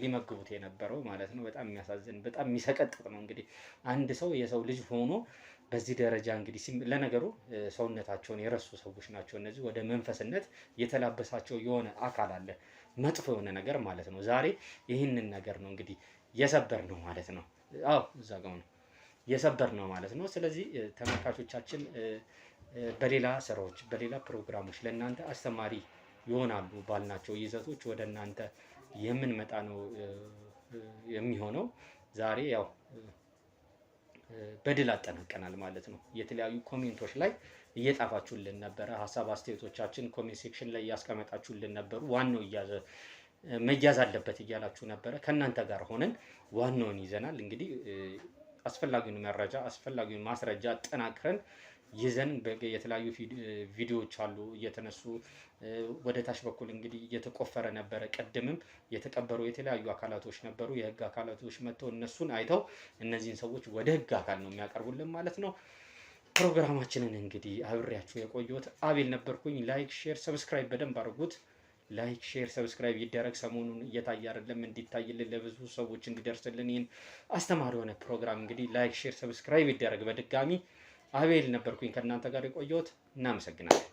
ሊመግቡት የነበረው ማለት ነው። በጣም የሚያሳዝን በጣም የሚሰቀጥጥ ነው። እንግዲህ አንድ ሰው የሰው ልጅ ሆኖ በዚህ ደረጃ እንግዲህ ለነገሩ ሰውነታቸውን የረሱ ሰዎች ናቸው እነዚህ። ወደ መንፈስነት የተላበሳቸው የሆነ አካል አለ፣ መጥፎ የሆነ ነገር ማለት ነው። ዛሬ ይህንን ነገር ነው እንግዲህ የሰበር ነው ማለት ነው። አዎ እዛ ጋር ነው የሰበር ነው ማለት ነው። ስለዚህ ተመልካቾቻችን በሌላ ስራዎች በሌላ ፕሮግራሞች ለእናንተ አስተማሪ ይሆናሉ ባልናቸው ይዘቶች ወደ እናንተ የምንመጣ ነው የሚሆነው። ዛሬ ያው በድል አጠናቀናል ማለት ነው። የተለያዩ ኮሜንቶች ላይ እየጻፋችሁልን ነበረ፣ ሀሳብ አስተያየቶቻችን ኮሜንት ሴክሽን ላይ እያስቀመጣችሁልን ነበሩ። ዋናው መያዝ አለበት እያላችሁ ነበረ። ከእናንተ ጋር ሆነን ዋናውን ይዘናል። እንግዲህ አስፈላጊውን መረጃ አስፈላጊውን ማስረጃ አጠናክረን ይዘን የተለያዩ ቪዲዮዎች አሉ እየተነሱ ወደ ታች በኩል እንግዲህ እየተቆፈረ ነበረ። ቀድምም የተቀበሩ የተለያዩ አካላቶች ነበሩ። የህግ አካላቶች መጥተው እነሱን አይተው እነዚህን ሰዎች ወደ ህግ አካል ነው የሚያቀርቡልን ማለት ነው። ፕሮግራማችንን እንግዲህ አብሬያችሁ የቆየሁት አቤል ነበርኩኝ። ላይክ፣ ሼር፣ ሰብስክራይብ በደንብ አድርጉት። ላይክ፣ ሼር፣ ሰብስክራይብ ይደረግ። ሰሞኑን እየታየ አይደለም፣ እንዲታይልን ለብዙ ሰዎች እንዲደርስልን ይህን አስተማሪ የሆነ ፕሮግራም እንግዲህ ላይክ፣ ሼር፣ ሰብስክራይብ ይደረግ። በድጋሚ አቤል ነበርኩኝ ከእናንተ ጋር የቆየሁት። እናመሰግናለን።